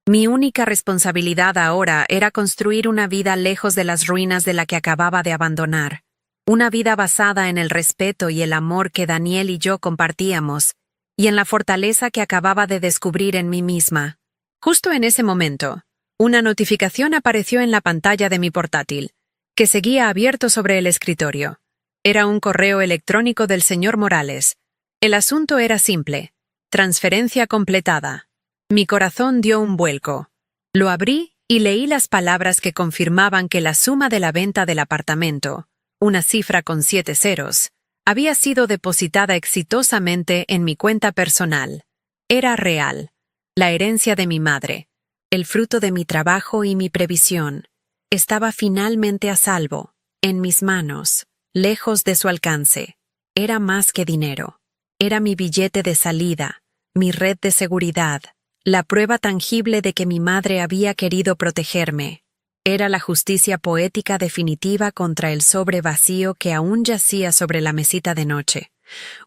Mi única responsabilidad ahora era construir una vida lejos de las ruinas de la que acababa de abandonar. Una vida basada en el respeto y el amor que Daniel y yo compartíamos, y en la fortaleza que acababa de descubrir en mí misma. Justo en ese momento, una notificación apareció en la pantalla de mi portátil, que seguía abierto sobre el escritorio. Era un correo electrónico del señor Morales. El asunto era simple. Transferencia completada. Mi corazón dio un vuelco. Lo abrí y leí las palabras que confirmaban que la suma de la venta del apartamento, una cifra con 7 ceros, había sido depositada exitosamente en mi cuenta personal. Era real. La herencia de mi madre, el fruto de mi trabajo y mi previsión, estaba finalmente a salvo, en mis manos, lejos de su alcance. Era más que dinero. Era mi billete de salida, mi red de seguridad, la prueba tangible de que mi madre había querido protegerme. Era la justicia poética definitiva contra el sobre vacío que aún yacía sobre la mesita de noche,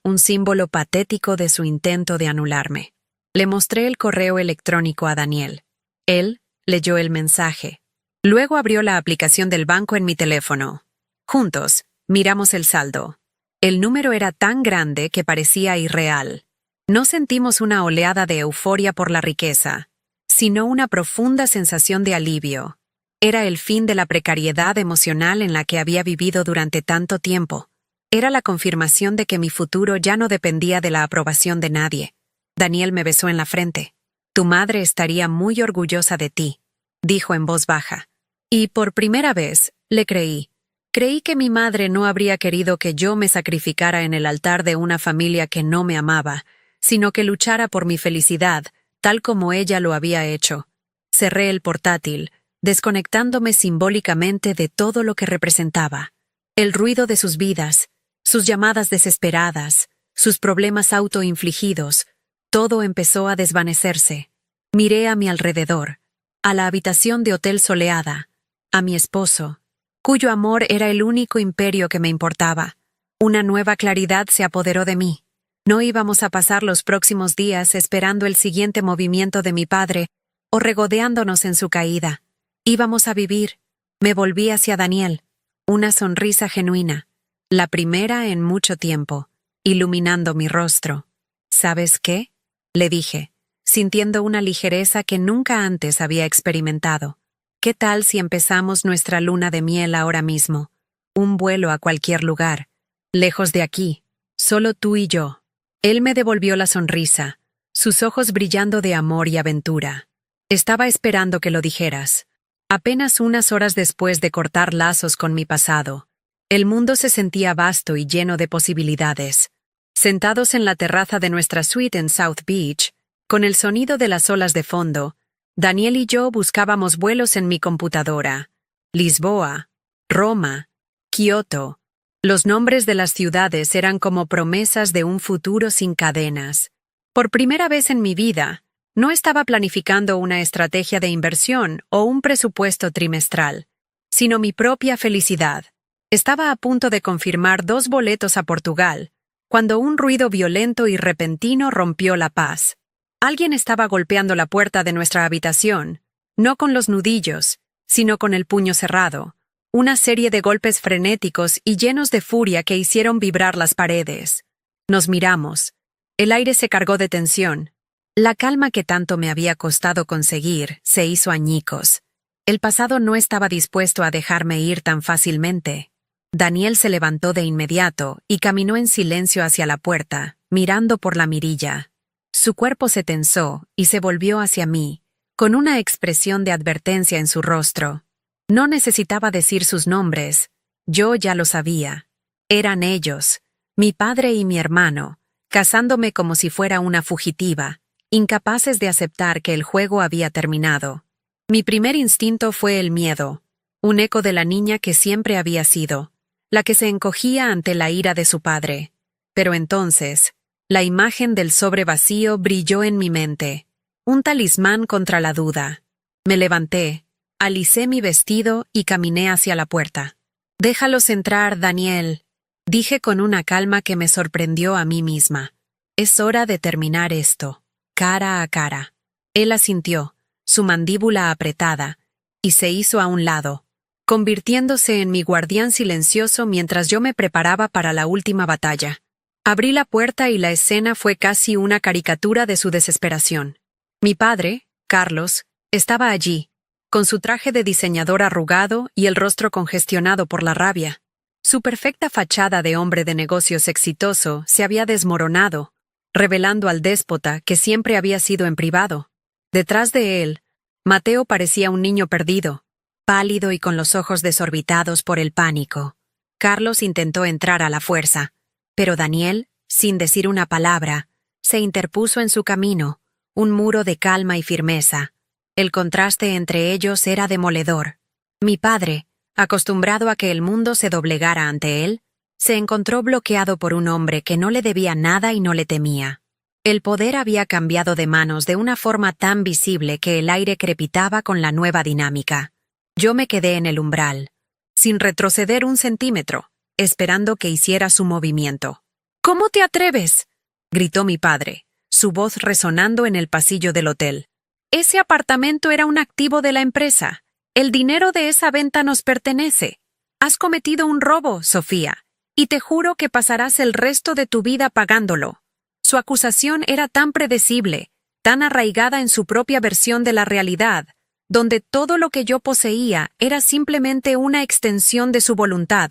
un símbolo patético de su intento de anularme. Le mostré el correo electrónico a Daniel. Él leyó el mensaje. Luego abrió la aplicación del banco en mi teléfono. Juntos, miramos el saldo. El número era tan grande que parecía irreal. No sentimos una oleada de euforia por la riqueza, sino una profunda sensación de alivio. Era el fin de la precariedad emocional en la que había vivido durante tanto tiempo. Era la confirmación de que mi futuro ya no dependía de la aprobación de nadie. Daniel me besó en la frente. Tu madre estaría muy orgullosa de ti, dijo en voz baja. Y por primera vez, le creí. Creí que mi madre no habría querido que yo me sacrificara en el altar de una familia que no me amaba, sino que luchara por mi felicidad, tal como ella lo había hecho. Cerré el portátil, desconectándome simbólicamente de todo lo que representaba. El ruido de sus vidas, sus llamadas desesperadas, sus problemas autoinfligidos, todo empezó a desvanecerse. Miré a mi alrededor, a la habitación de hotel soleada, a mi esposo, cuyo amor era el único imperio que me importaba. Una nueva claridad se apoderó de mí. No íbamos a pasar los próximos días esperando el siguiente movimiento de mi padre o regodeándonos en su caída. Íbamos a vivir. Me volví hacia Daniel, una sonrisa genuina, la primera en mucho tiempo, iluminando mi rostro. ¿Sabes qué?, le dije, sintiendo una ligereza que nunca antes había experimentado. ¿Qué tal si empezamos nuestra luna de miel ahora mismo? Un vuelo a cualquier lugar, lejos de aquí, solo tú y yo. Él me devolvió la sonrisa, sus ojos brillando de amor y aventura. Estaba esperando que lo dijeras. Apenas unas horas después de cortar lazos con mi pasado, el mundo se sentía vasto y lleno de posibilidades. Sentados en la terraza de nuestra suite en South Beach, con el sonido de las olas de fondo, Daniel y yo buscábamos vuelos en mi computadora. Lisboa, Roma, Kioto. Los nombres de las ciudades eran como promesas de un futuro sin cadenas. Por primera vez en mi vida, no estaba planificando una estrategia de inversión o un presupuesto trimestral, sino mi propia felicidad. Estaba a punto de confirmar 2 boletos a Portugal, cuando un ruido violento y repentino rompió la paz. Alguien estaba golpeando la puerta de nuestra habitación, no con los nudillos, sino con el puño cerrado. Una serie de golpes frenéticos y llenos de furia que hicieron vibrar las paredes. Nos miramos. El aire se cargó de tensión. La calma que tanto me había costado conseguir se hizo añicos. El pasado no estaba dispuesto a dejarme ir tan fácilmente. Daniel se levantó de inmediato y caminó en silencio hacia la puerta, mirando por la mirilla. Su cuerpo se tensó y se volvió hacia mí, con una expresión de advertencia en su rostro. No necesitaba decir sus nombres, yo ya lo sabía. Eran ellos, mi padre y mi hermano, cazándome como si fuera una fugitiva, incapaces de aceptar que el juego había terminado. Mi primer instinto fue el miedo, un eco de la niña que siempre había sido, la que se encogía ante la ira de su padre. Pero entonces, la imagen del sobre vacío brilló en mi mente, un talismán contra la duda. Me levanté, alicé mi vestido y caminé hacia la puerta. «Déjalos entrar, Daniel», dije con una calma que me sorprendió a mí misma. «Es hora de terminar esto, cara a cara». Él asintió, su mandíbula apretada, y se hizo a un lado, convirtiéndose en mi guardián silencioso mientras yo me preparaba para la última batalla. Abrí la puerta y la escena fue casi una caricatura de su desesperación. Mi padre, Carlos, estaba allí, con su traje de diseñador arrugado y el rostro congestionado por la rabia. Su perfecta fachada de hombre de negocios exitoso se había desmoronado, revelando al déspota que siempre había sido en privado. Detrás de él, Mateo parecía un niño perdido, pálido y con los ojos desorbitados por el pánico. Carlos intentó entrar a la fuerza, pero Daniel, sin decir una palabra, se interpuso en su camino, un muro de calma y firmeza. El contraste entre ellos era demoledor. Mi padre, acostumbrado a que el mundo se doblegara ante él, se encontró bloqueado por un hombre que no le debía nada y no le temía. El poder había cambiado de manos de una forma tan visible que el aire crepitaba con la nueva dinámica. Yo me quedé en el umbral, sin retroceder un centímetro, esperando que hiciera su movimiento. ¿Cómo te atreves?, gritó mi padre, su voz resonando en el pasillo del hotel. Ese apartamento era un activo de la empresa. El dinero de esa venta nos pertenece. Has cometido un robo, Sofía, y te juro que pasarás el resto de tu vida pagándolo. Su acusación era tan predecible, tan arraigada en su propia versión de la realidad, donde todo lo que yo poseía era simplemente una extensión de su voluntad.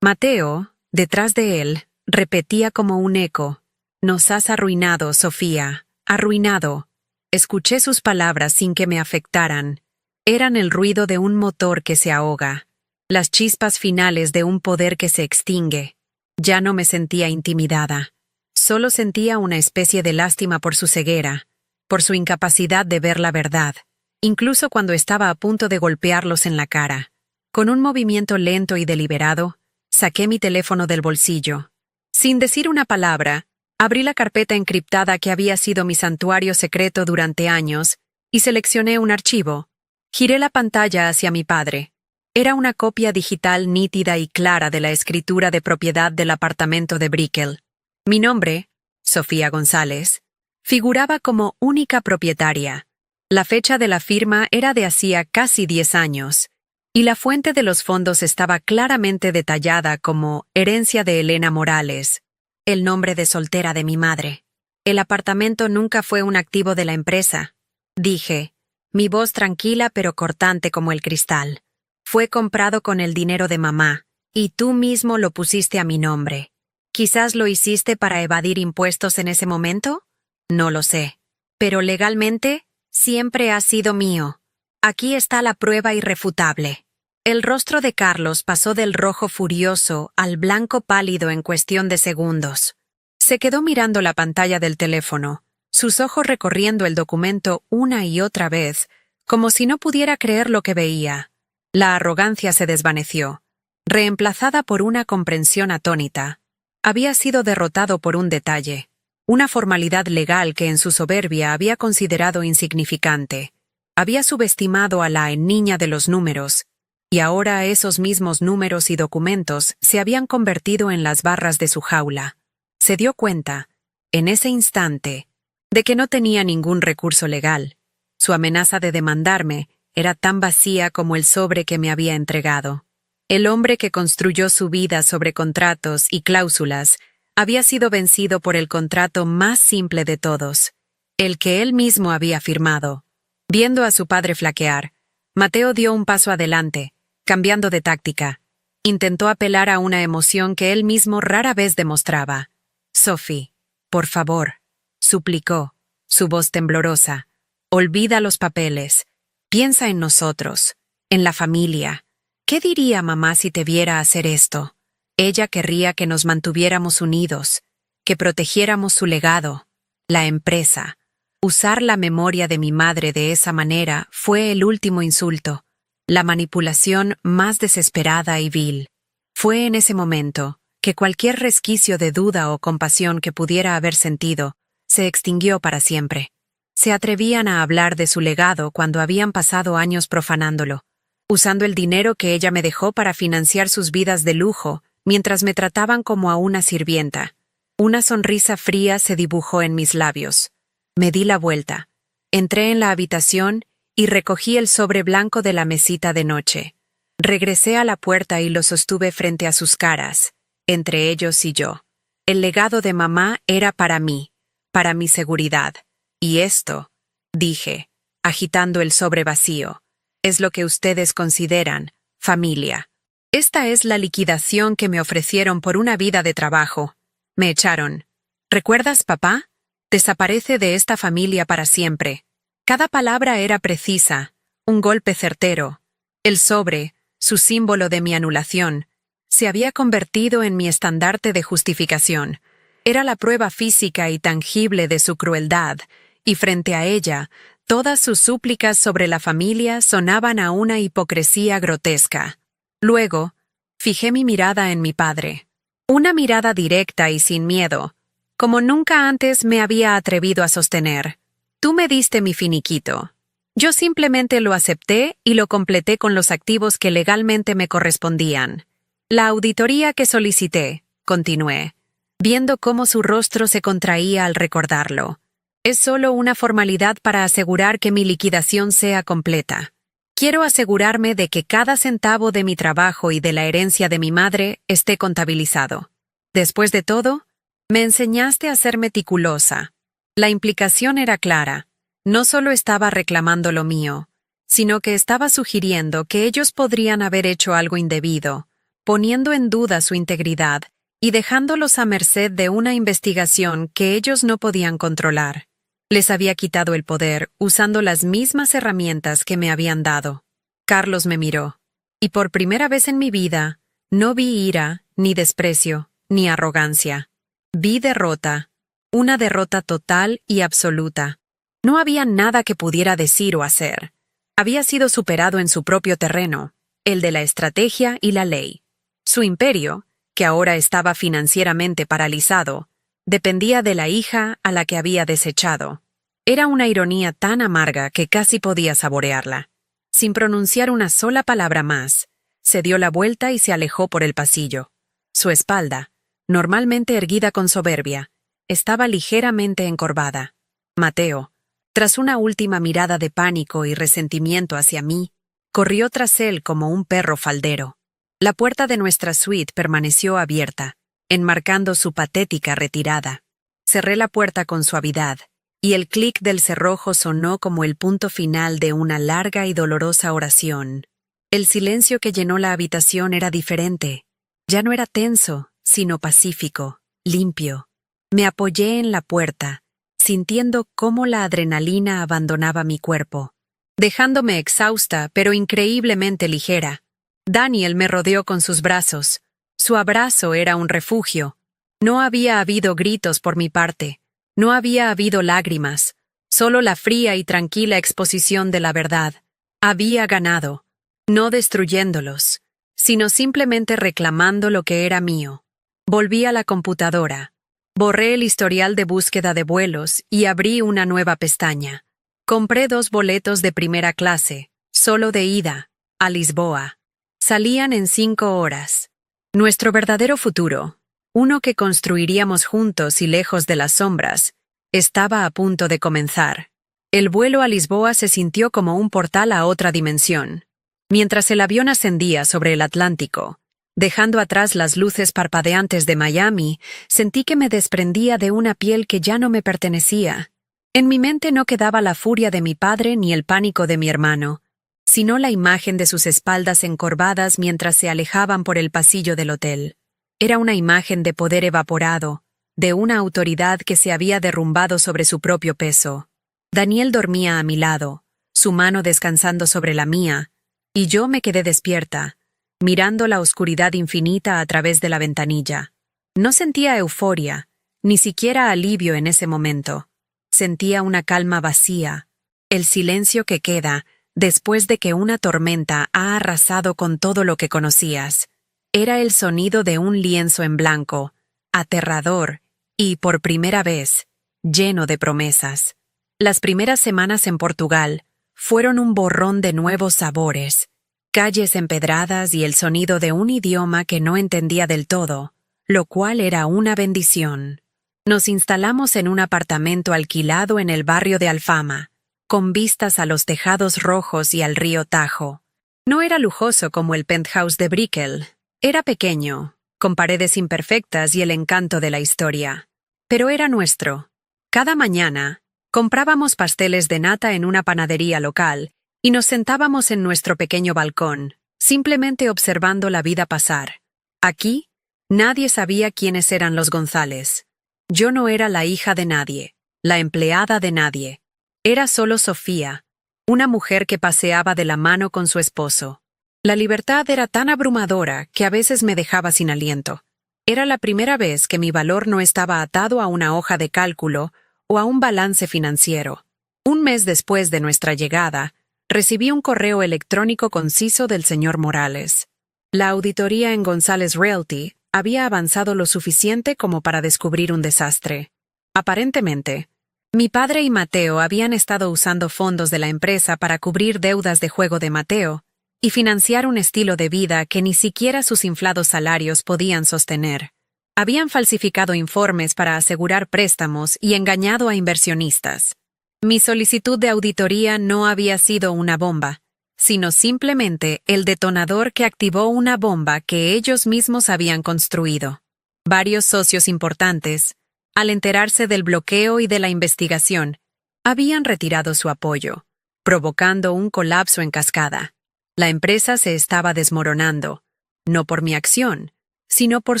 Mateo, detrás de él, repetía como un eco: «Nos has arruinado, Sofía, arruinado». Escuché sus palabras sin que me afectaran. Eran el ruido de un motor que se ahoga, las chispas finales de un poder que se extingue. Ya no me sentía intimidada. Solo sentía una especie de lástima por su ceguera, por su incapacidad de ver la verdad, incluso cuando estaba a punto de golpearlos en la cara. Con un movimiento lento y deliberado, saqué mi teléfono del bolsillo. Sin decir una palabra, abrí la carpeta encriptada que había sido mi santuario secreto durante años y seleccioné un archivo. Giré la pantalla hacia mi padre. Era una copia digital nítida y clara de la escritura de propiedad del apartamento de Brickell. Mi nombre, Sofía González, figuraba como única propietaria. La fecha de la firma era de hacía casi 10 años, y la fuente de los fondos estaba claramente detallada como herencia de Elena Morales, el nombre de soltera de mi madre. El apartamento nunca fue un activo de la empresa, dije, mi voz tranquila pero cortante como el cristal. Fue comprado con el dinero de mamá, y tú mismo lo pusiste a mi nombre. ¿Quizás lo hiciste para evadir impuestos en ese momento? No lo sé. Pero legalmente, siempre ha sido mío. Aquí está la prueba irrefutable. El rostro de Carlos pasó del rojo furioso al blanco pálido en cuestión de segundos. Se quedó mirando la pantalla del teléfono, sus ojos recorriendo el documento una y otra vez, como si no pudiera creer lo que veía. La arrogancia se desvaneció, reemplazada por una comprensión atónita. Había sido derrotado por un detalle, una formalidad legal que en su soberbia había considerado insignificante. Había subestimado a la niña de los números, y ahora esos mismos números y documentos se habían convertido en las barras de su jaula. Se dio cuenta, en ese instante, de que no tenía ningún recurso legal. Su amenaza de demandarme era tan vacía como el sobre que me había entregado. El hombre que construyó su vida sobre contratos y cláusulas había sido vencido por el contrato más simple de todos, el que él mismo había firmado. Viendo a su padre flaquear, Mateo dio un paso adelante, cambiando de táctica. Intentó apelar a una emoción que él mismo rara vez demostraba. «Sophie, por favor», suplicó, su voz temblorosa, «olvida los papeles. Piensa en nosotros, en la familia. ¿Qué diría mamá si te viera hacer esto? Ella querría que nos mantuviéramos unidos, que protegiéramos su legado, la empresa. Usar la memoria de mi madre de esa manera fue el último insulto, la manipulación más desesperada y vil. Fue en ese momento que cualquier resquicio de duda o compasión que pudiera haber sentido se extinguió para siempre. Se atrevían a hablar de su legado cuando habían pasado años profanándolo, usando el dinero que ella me dejó para financiar sus vidas de lujo, mientras me trataban como a una sirvienta. Una sonrisa fría se dibujó en mis labios. Me di la vuelta. Entré en la habitación y recogí el sobre blanco de la mesita de noche. Regresé a la puerta y lo sostuve frente a sus caras, entre ellos y yo. El legado de mamá era para mí, para mi seguridad. Y esto, dije, agitando el sobre vacío, es lo que ustedes consideran familia. Esta es la liquidación que me ofrecieron por una vida de trabajo. Me echaron. ¿Recuerdas, papá? Desaparece de esta familia para siempre. Cada palabra era precisa, un golpe certero. El sobre, su símbolo de mi anulación, se había convertido en mi estandarte de justificación. Era la prueba física y tangible de su crueldad, y frente a ella, todas sus súplicas sobre la familia sonaban a una hipocresía grotesca. Luego, fijé mi mirada en mi padre. Una mirada directa y sin miedo, como nunca antes me había atrevido a sostener. Tú me diste mi finiquito. Yo simplemente lo acepté y lo completé con los activos que legalmente me correspondían. La auditoría que solicité, continué, viendo cómo su rostro se contraía al recordarlo. Es solo una formalidad para asegurar que mi liquidación sea completa. Quiero asegurarme de que cada centavo de mi trabajo y de la herencia de mi madre esté contabilizado. Después de todo, me enseñaste a ser meticulosa. La implicación era clara. No solo estaba reclamando lo mío, sino que estaba sugiriendo que ellos podrían haber hecho algo indebido, poniendo en duda su integridad y dejándolos a merced de una investigación que ellos no podían controlar. Les había quitado el poder usando las mismas herramientas que me habían dado. Carlos me miró, y por primera vez en mi vida, no vi ira, ni desprecio, ni arrogancia. Vi derrota, una derrota total y absoluta. No había nada que pudiera decir o hacer. Había sido superado en su propio terreno, el de la estrategia y la ley. Su imperio, que ahora estaba financieramente paralizado, dependía de la hija a la que había desechado. Era una ironía tan amarga que casi podía saborearla. Sin pronunciar una sola palabra más, se dio la vuelta y se alejó por el pasillo. Su espalda, normalmente erguida con soberbia, estaba ligeramente encorvada. Mateo, tras una última mirada de pánico y resentimiento hacia mí, corrió tras él como un perro faldero. La puerta de nuestra suite permaneció abierta, enmarcando su patética retirada. Cerré la puerta con suavidad, y el clic del cerrojo sonó como el punto final de una larga y dolorosa oración. El silencio que llenó la habitación era diferente. Ya no era tenso, sino pacífico, limpio. Me apoyé en la puerta, sintiendo cómo la adrenalina abandonaba mi cuerpo, dejándome exhausta pero increíblemente ligera. Daniel me rodeó con sus brazos. Su abrazo era un refugio. No había habido gritos por mi parte. No había habido lágrimas. Solo la fría y tranquila exposición de la verdad. Había ganado, no destruyéndolos, sino simplemente reclamando lo que era mío. Volví a la computadora. Borré el historial de búsqueda de vuelos y abrí una nueva pestaña. Compré 2 boletos de primera clase, solo de ida, a Lisboa. Salían en 5 horas. Nuestro verdadero futuro, uno que construiríamos juntos y lejos de las sombras, estaba a punto de comenzar. El vuelo a Lisboa se sintió como un portal a otra dimensión. Mientras el avión ascendía sobre el Atlántico, dejando atrás las luces parpadeantes de Miami, sentí que me desprendía de una piel que ya no me pertenecía. En mi mente no quedaba la furia de mi padre ni el pánico de mi hermano, sino la imagen de sus espaldas encorvadas mientras se alejaban por el pasillo del hotel. Era una imagen de poder evaporado, de una autoridad que se había derrumbado sobre su propio peso. Daniel dormía a mi lado, su mano descansando sobre la mía, y yo me quedé despierta, mirando la oscuridad infinita a través de la ventanilla. No sentía euforia, ni siquiera alivio en ese momento. Sentía una calma vacía, el silencio que queda después de que una tormenta ha arrasado con todo lo que conocías. Era el sonido de un lienzo en blanco, aterrador y, por primera vez, lleno de promesas. Las primeras semanas en Portugal fueron un borrón de nuevos sabores, calles empedradas y el sonido de un idioma que no entendía del todo, lo cual era una bendición. Nos instalamos en un apartamento alquilado en el barrio de Alfama, con vistas a los tejados rojos y al río Tajo. No era lujoso como el penthouse de Brickell. Era pequeño, con paredes imperfectas y el encanto de la historia. Pero era nuestro. Cada mañana, comprábamos pasteles de nata en una panadería local y nos sentábamos en nuestro pequeño balcón, simplemente observando la vida pasar. Aquí, nadie sabía quiénes eran los González. Yo no era la hija de nadie, la empleada de nadie. Era solo Sofía, una mujer que paseaba de la mano con su esposo. La libertad era tan abrumadora que a veces me dejaba sin aliento. Era la primera vez que mi valor no estaba atado a una hoja de cálculo o a un balance financiero. Un mes después de nuestra llegada, recibí un correo electrónico conciso del señor Morales. La auditoría en González Realty había avanzado lo suficiente como para descubrir un desastre. Aparentemente, Mi padre y Mateo habían estado usando fondos de la empresa para cubrir deudas de juego de Mateo y financiar un estilo de vida que ni siquiera sus inflados salarios podían sostener. Habían falsificado informes para asegurar préstamos y engañado a inversionistas. Mi solicitud de auditoría no había sido una bomba, sino simplemente el detonador que activó una bomba que ellos mismos habían construido. Varios socios importantes, al enterarse del bloqueo y de la investigación, habían retirado su apoyo, provocando un colapso en cascada. La empresa se estaba desmoronando, no por mi acción, sino por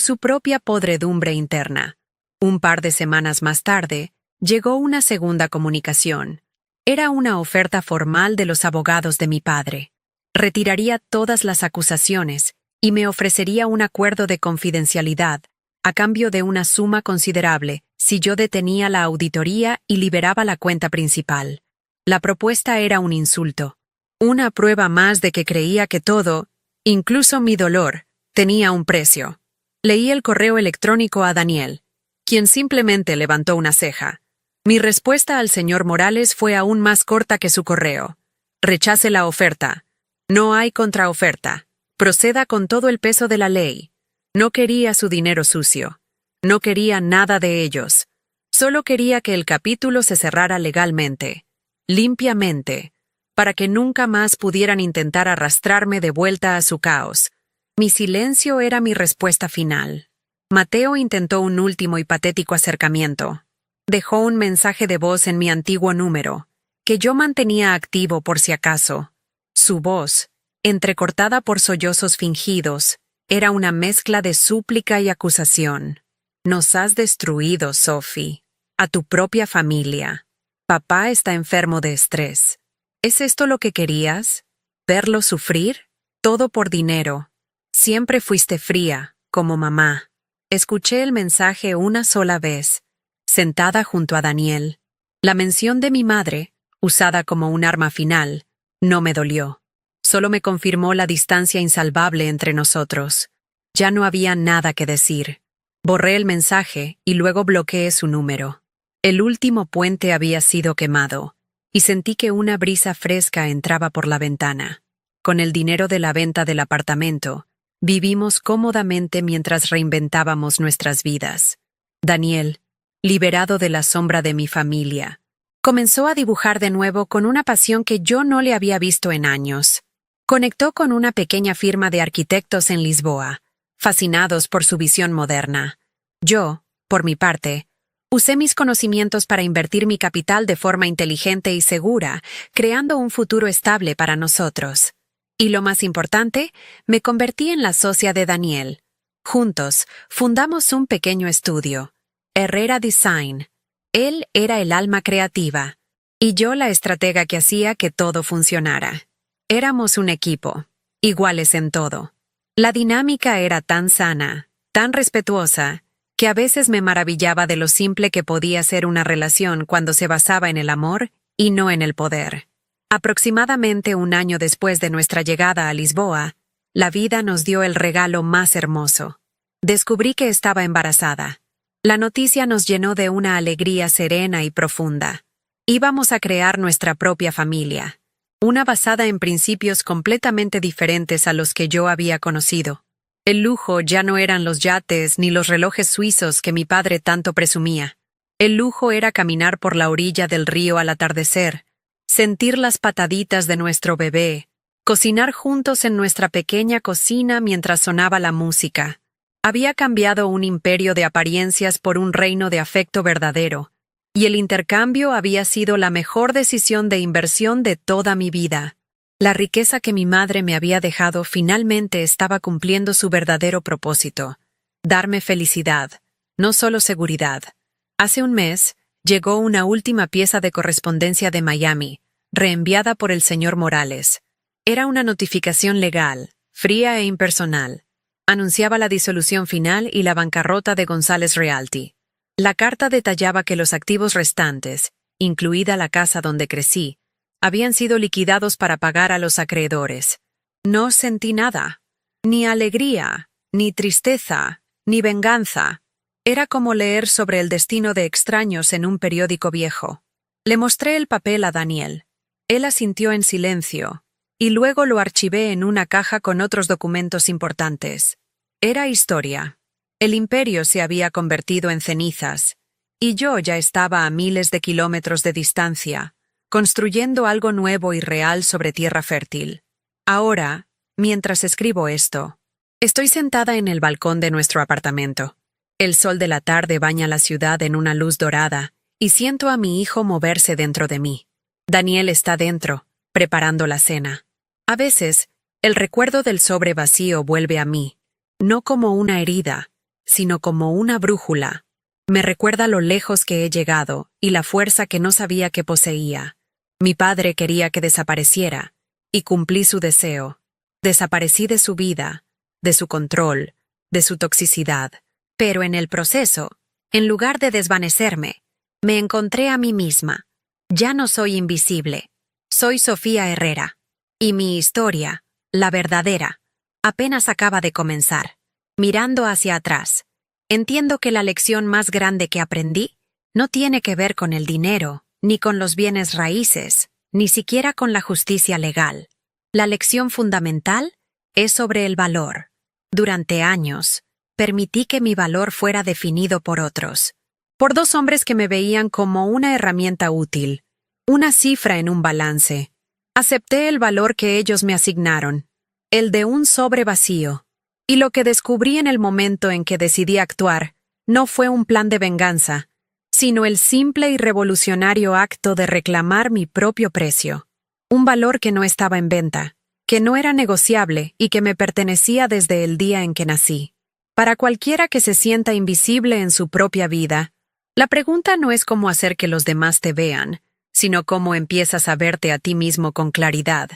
su propia podredumbre interna. Un par de semanas más tarde, llegó una segunda comunicación. Era una oferta formal de los abogados de mi padre. Retiraría todas las acusaciones y me ofrecería un acuerdo de confidencialidad a cambio de una suma considerable si yo detenía la auditoría y liberaba la cuenta principal. La propuesta era un insulto, una prueba más de que creía que todo, incluso mi dolor, tenía un precio. Leí el correo electrónico a Daniel, quien simplemente levantó una ceja. Mi respuesta al señor Morales fue aún más corta que su correo. Rechace la oferta. No hay contraoferta. Proceda con todo el peso de la ley. No quería su dinero sucio. No quería nada de ellos. Solo quería que el capítulo se cerrara legalmente, limpiamente, para que nunca más pudieran intentar arrastrarme de vuelta a su caos. Mi silencio era mi respuesta final. Mateo intentó un último y patético acercamiento. Dejó un mensaje de voz en mi antiguo número, que yo mantenía activo por si acaso. Su voz, entrecortada por sollozos fingidos, era una mezcla de súplica y acusación. Nos has destruido, Sophie. A tu propia familia. Papá está enfermo de estrés. ¿Es esto lo que querías? ¿Verlo sufrir? Todo por dinero. Siempre fuiste fría, como mamá. Escuché el mensaje una sola vez, sentada junto a Daniel. La mención de mi madre, usada como un arma final, no me dolió. Solo me confirmó la distancia insalvable entre nosotros. Ya no había nada que decir. Borré el mensaje y luego bloqueé su número. El último puente había sido quemado, y sentí que una brisa fresca entraba por la ventana. Con el dinero de la venta del apartamento, vivimos cómodamente mientras reinventábamos nuestras vidas. Daniel, liberado de la sombra de mi familia, comenzó a dibujar de nuevo con una pasión que yo no le había visto en años. Conectó con una pequeña firma de arquitectos en Lisboa, fascinados por su visión moderna. Yo, por mi parte, usé mis conocimientos para invertir mi capital de forma inteligente y segura, creando un futuro estable para nosotros. Y lo más importante, me convertí en la socia de Daniel. Juntos, fundamos un pequeño estudio, Herrera Design. Él era el alma creativa, y yo la estratega que hacía que todo funcionara. Éramos un equipo, iguales en todo. La dinámica era tan sana, tan respetuosa, que a veces me maravillaba de lo simple que podía ser una relación cuando se basaba en el amor y no en el poder. Aproximadamente un año después de nuestra llegada a Lisboa, la vida nos dio el regalo más hermoso. Descubrí que estaba embarazada. La noticia nos llenó de una alegría serena y profunda. Íbamos a crear nuestra propia familia, una basada en principios completamente diferentes a los que yo había conocido. El lujo ya no eran los yates ni los relojes suizos que mi padre tanto presumía. El lujo era caminar por la orilla del río al atardecer, sentir las pataditas de nuestro bebé, cocinar juntos en nuestra pequeña cocina mientras sonaba la música. Había cambiado un imperio de apariencias por un reino de afecto verdadero, y el intercambio había sido la mejor decisión de inversión de toda mi vida. La riqueza que mi madre me había dejado finalmente estaba cumpliendo su verdadero propósito: darme felicidad, no solo seguridad. Hace un mes, llegó una última pieza de correspondencia de Miami, reenviada por el señor Morales. Era una notificación legal, fría e impersonal. Anunciaba la disolución final y la bancarrota de González Realty. La carta detallaba que los activos restantes, incluida la casa donde crecí, habían sido liquidados para pagar a los acreedores. No sentí nada, ni alegría, ni tristeza, ni venganza. Era como leer sobre el destino de extraños en un periódico viejo. Le mostré el papel a Daniel. Él asintió en silencio, y luego lo archivé en una caja con otros documentos importantes. Era historia. El imperio se había convertido en cenizas, y yo ya estaba a miles de kilómetros de distancia, construyendo algo nuevo y real sobre tierra fértil. Ahora, mientras escribo esto, estoy sentada en el balcón de nuestro apartamento. El sol de la tarde baña la ciudad en una luz dorada, y siento a mi hijo moverse dentro de mí. Daniel está dentro, preparando la cena. A veces, el recuerdo del sobre vacío vuelve a mí, no como una herida, sino como una brújula. Me recuerda lo lejos que he llegado y la fuerza que no sabía que poseía. Mi padre quería que desapareciera, y cumplí su deseo. Desaparecí de su vida, de su control, de su toxicidad. Pero en el proceso, en lugar de desvanecerme, me encontré a mí misma. Ya no soy invisible. Soy Sofía Herrera. Y mi historia, la verdadera, apenas acaba de comenzar. Mirando hacia atrás, entiendo que la lección más grande que aprendí no tiene que ver con el dinero, ni con los bienes raíces, ni siquiera con la justicia legal. La lección fundamental es sobre el valor. Durante años, permití que mi valor fuera definido por otros, por dos hombres que me veían como una herramienta útil, una cifra en un balance. Acepté el valor que ellos me asignaron, el de un sobre vacío, y lo que descubrí en el momento en que decidí actuar no fue un plan de venganza, sino el simple y revolucionario acto de reclamar mi propio precio, un valor que no estaba en venta, que no era negociable y que me pertenecía desde el día en que nací. Para cualquiera que se sienta invisible en su propia vida, la pregunta no es cómo hacer que los demás te vean, sino cómo empiezas a verte a ti mismo con claridad.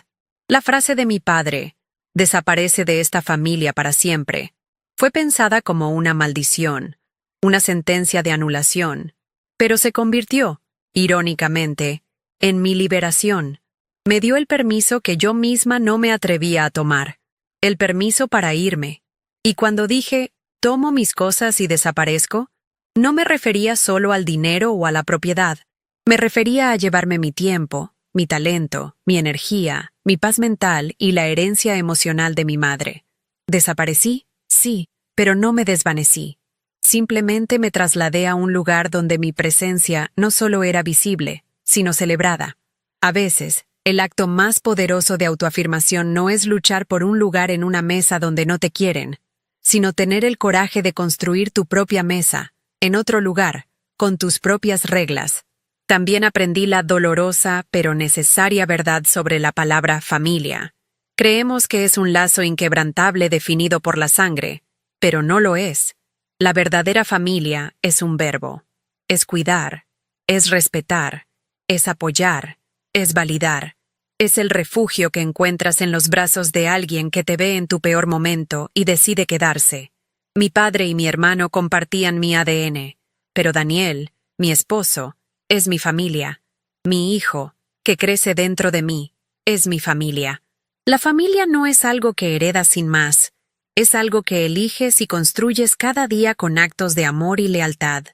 La frase de mi padre, "desaparece de esta familia para siempre", fue pensada como una maldición, una sentencia de anulación, pero se convirtió, irónicamente, en mi liberación. Me dio el permiso que yo misma no me atrevía a tomar, el permiso para irme. Y cuando dije, tomo mis cosas y desaparezco, no me refería solo al dinero o a la propiedad. Me refería a llevarme mi tiempo, mi talento, mi energía, mi paz mental y la herencia emocional de mi madre. ¿Desaparecí? Sí, pero no me desvanecí. Simplemente me trasladé a un lugar donde mi presencia no solo era visible, sino celebrada. A veces, el acto más poderoso de autoafirmación no es luchar por un lugar en una mesa donde no te quieren, sino tener el coraje de construir tu propia mesa, en otro lugar, con tus propias reglas. También aprendí la dolorosa pero necesaria verdad sobre la palabra familia. Creemos que es un lazo inquebrantable definido por la sangre, pero no lo es. La verdadera familia es un verbo. Es cuidar, es respetar, es apoyar, es validar. Es el refugio que encuentras en los brazos de alguien que te ve en tu peor momento y decide quedarse. Mi padre y mi hermano compartían mi ADN, pero Daniel, mi esposo, es mi familia. Mi hijo, que crece dentro de mí, es mi familia. La familia no es algo que heredas sin más. Es algo que eliges y construyes cada día con actos de amor y lealtad.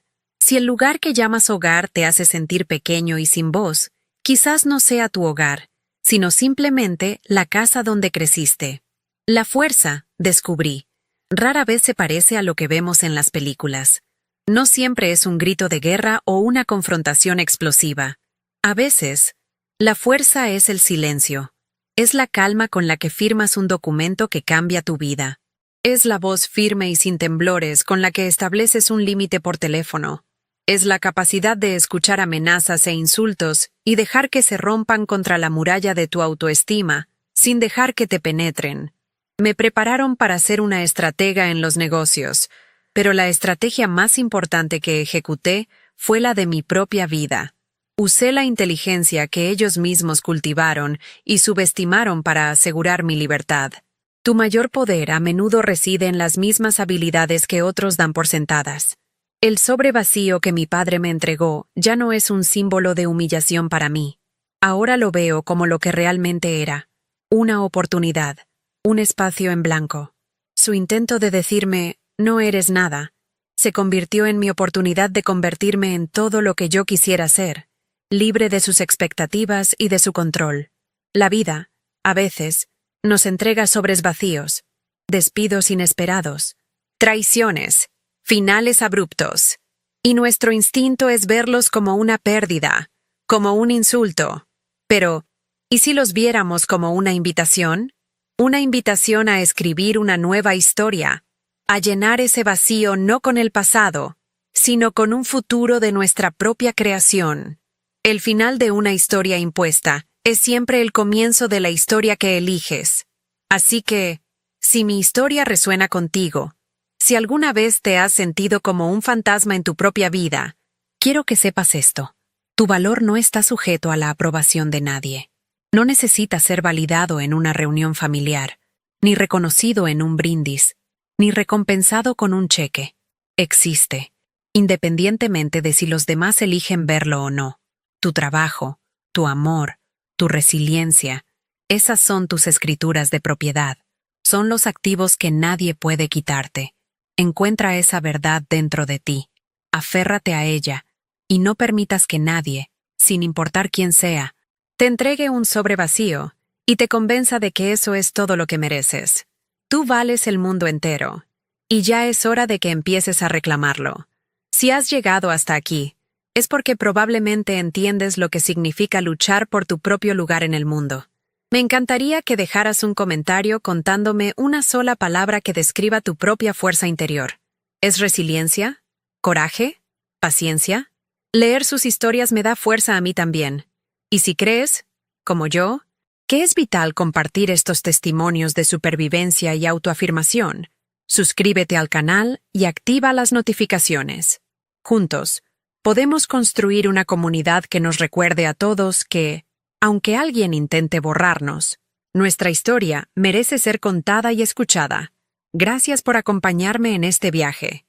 Si el lugar que llamas hogar te hace sentir pequeño y sin voz, quizás no sea tu hogar, sino simplemente la casa donde creciste. La fuerza, descubrí, rara vez se parece a lo que vemos en las películas. No siempre es un grito de guerra o una confrontación explosiva. A veces, la fuerza es el silencio. Es la calma con la que firmas un documento que cambia tu vida. Es la voz firme y sin temblores con la que estableces un límite por teléfono. Es la capacidad de escuchar amenazas e insultos y dejar que se rompan contra la muralla de tu autoestima, sin dejar que te penetren. Me prepararon para ser una estratega en los negocios, pero la estrategia más importante que ejecuté fue la de mi propia vida. Usé la inteligencia que ellos mismos cultivaron y subestimaron para asegurar mi libertad. Tu mayor poder a menudo reside en las mismas habilidades que otros dan por sentadas. El sobre vacío que mi padre me entregó ya no es un símbolo de humillación para mí. Ahora lo veo como lo que realmente era: una oportunidad, un espacio en blanco. Su intento de decirme, no eres nada, Se convirtió en mi oportunidad de convertirme en todo lo que yo quisiera ser, libre de sus expectativas y de su control. La vida, a veces, nos entrega sobres vacíos, despidos inesperados, traiciones, finales abruptos, y nuestro instinto es verlos como una pérdida, como un insulto. Pero, ¿y si los viéramos como una invitación? Una invitación a escribir una nueva historia, a llenar ese vacío no con el pasado, sino con un futuro de nuestra propia creación. El final de una historia impuesta es siempre el comienzo de la historia que eliges. Así que, si mi historia resuena contigo, si alguna vez te has sentido como un fantasma en tu propia vida, quiero que sepas esto. Tu valor no está sujeto a la aprobación de nadie. No necesitas ser validado en una reunión familiar, ni reconocido en un brindis, ni recompensado con un cheque. Existe, independientemente de si los demás eligen verlo o no. Tu trabajo, tu amor, tu resiliencia, esas son tus escrituras de propiedad. Son los activos que nadie puede quitarte. Encuentra esa verdad dentro de ti. Aférrate a ella, y no permitas que nadie, sin importar quién sea, te entregue un sobre vacío y te convenza de que eso es todo lo que mereces. Tú vales el mundo entero, y ya es hora de que empieces a reclamarlo. Si has llegado hasta aquí, es porque probablemente entiendes lo que significa luchar por tu propio lugar en el mundo. Me encantaría que dejaras un comentario contándome una sola palabra que describa tu propia fuerza interior. ¿Es resiliencia? ¿Coraje? ¿Paciencia? Leer sus historias me da fuerza a mí también. Y si crees, como yo, que es vital compartir estos testimonios de supervivencia y autoafirmación, suscríbete al canal y activa las notificaciones. Juntos, podemos construir una comunidad que nos recuerde a todos que, aunque alguien intente borrarnos, nuestra historia merece ser contada y escuchada. Gracias por acompañarme en este viaje.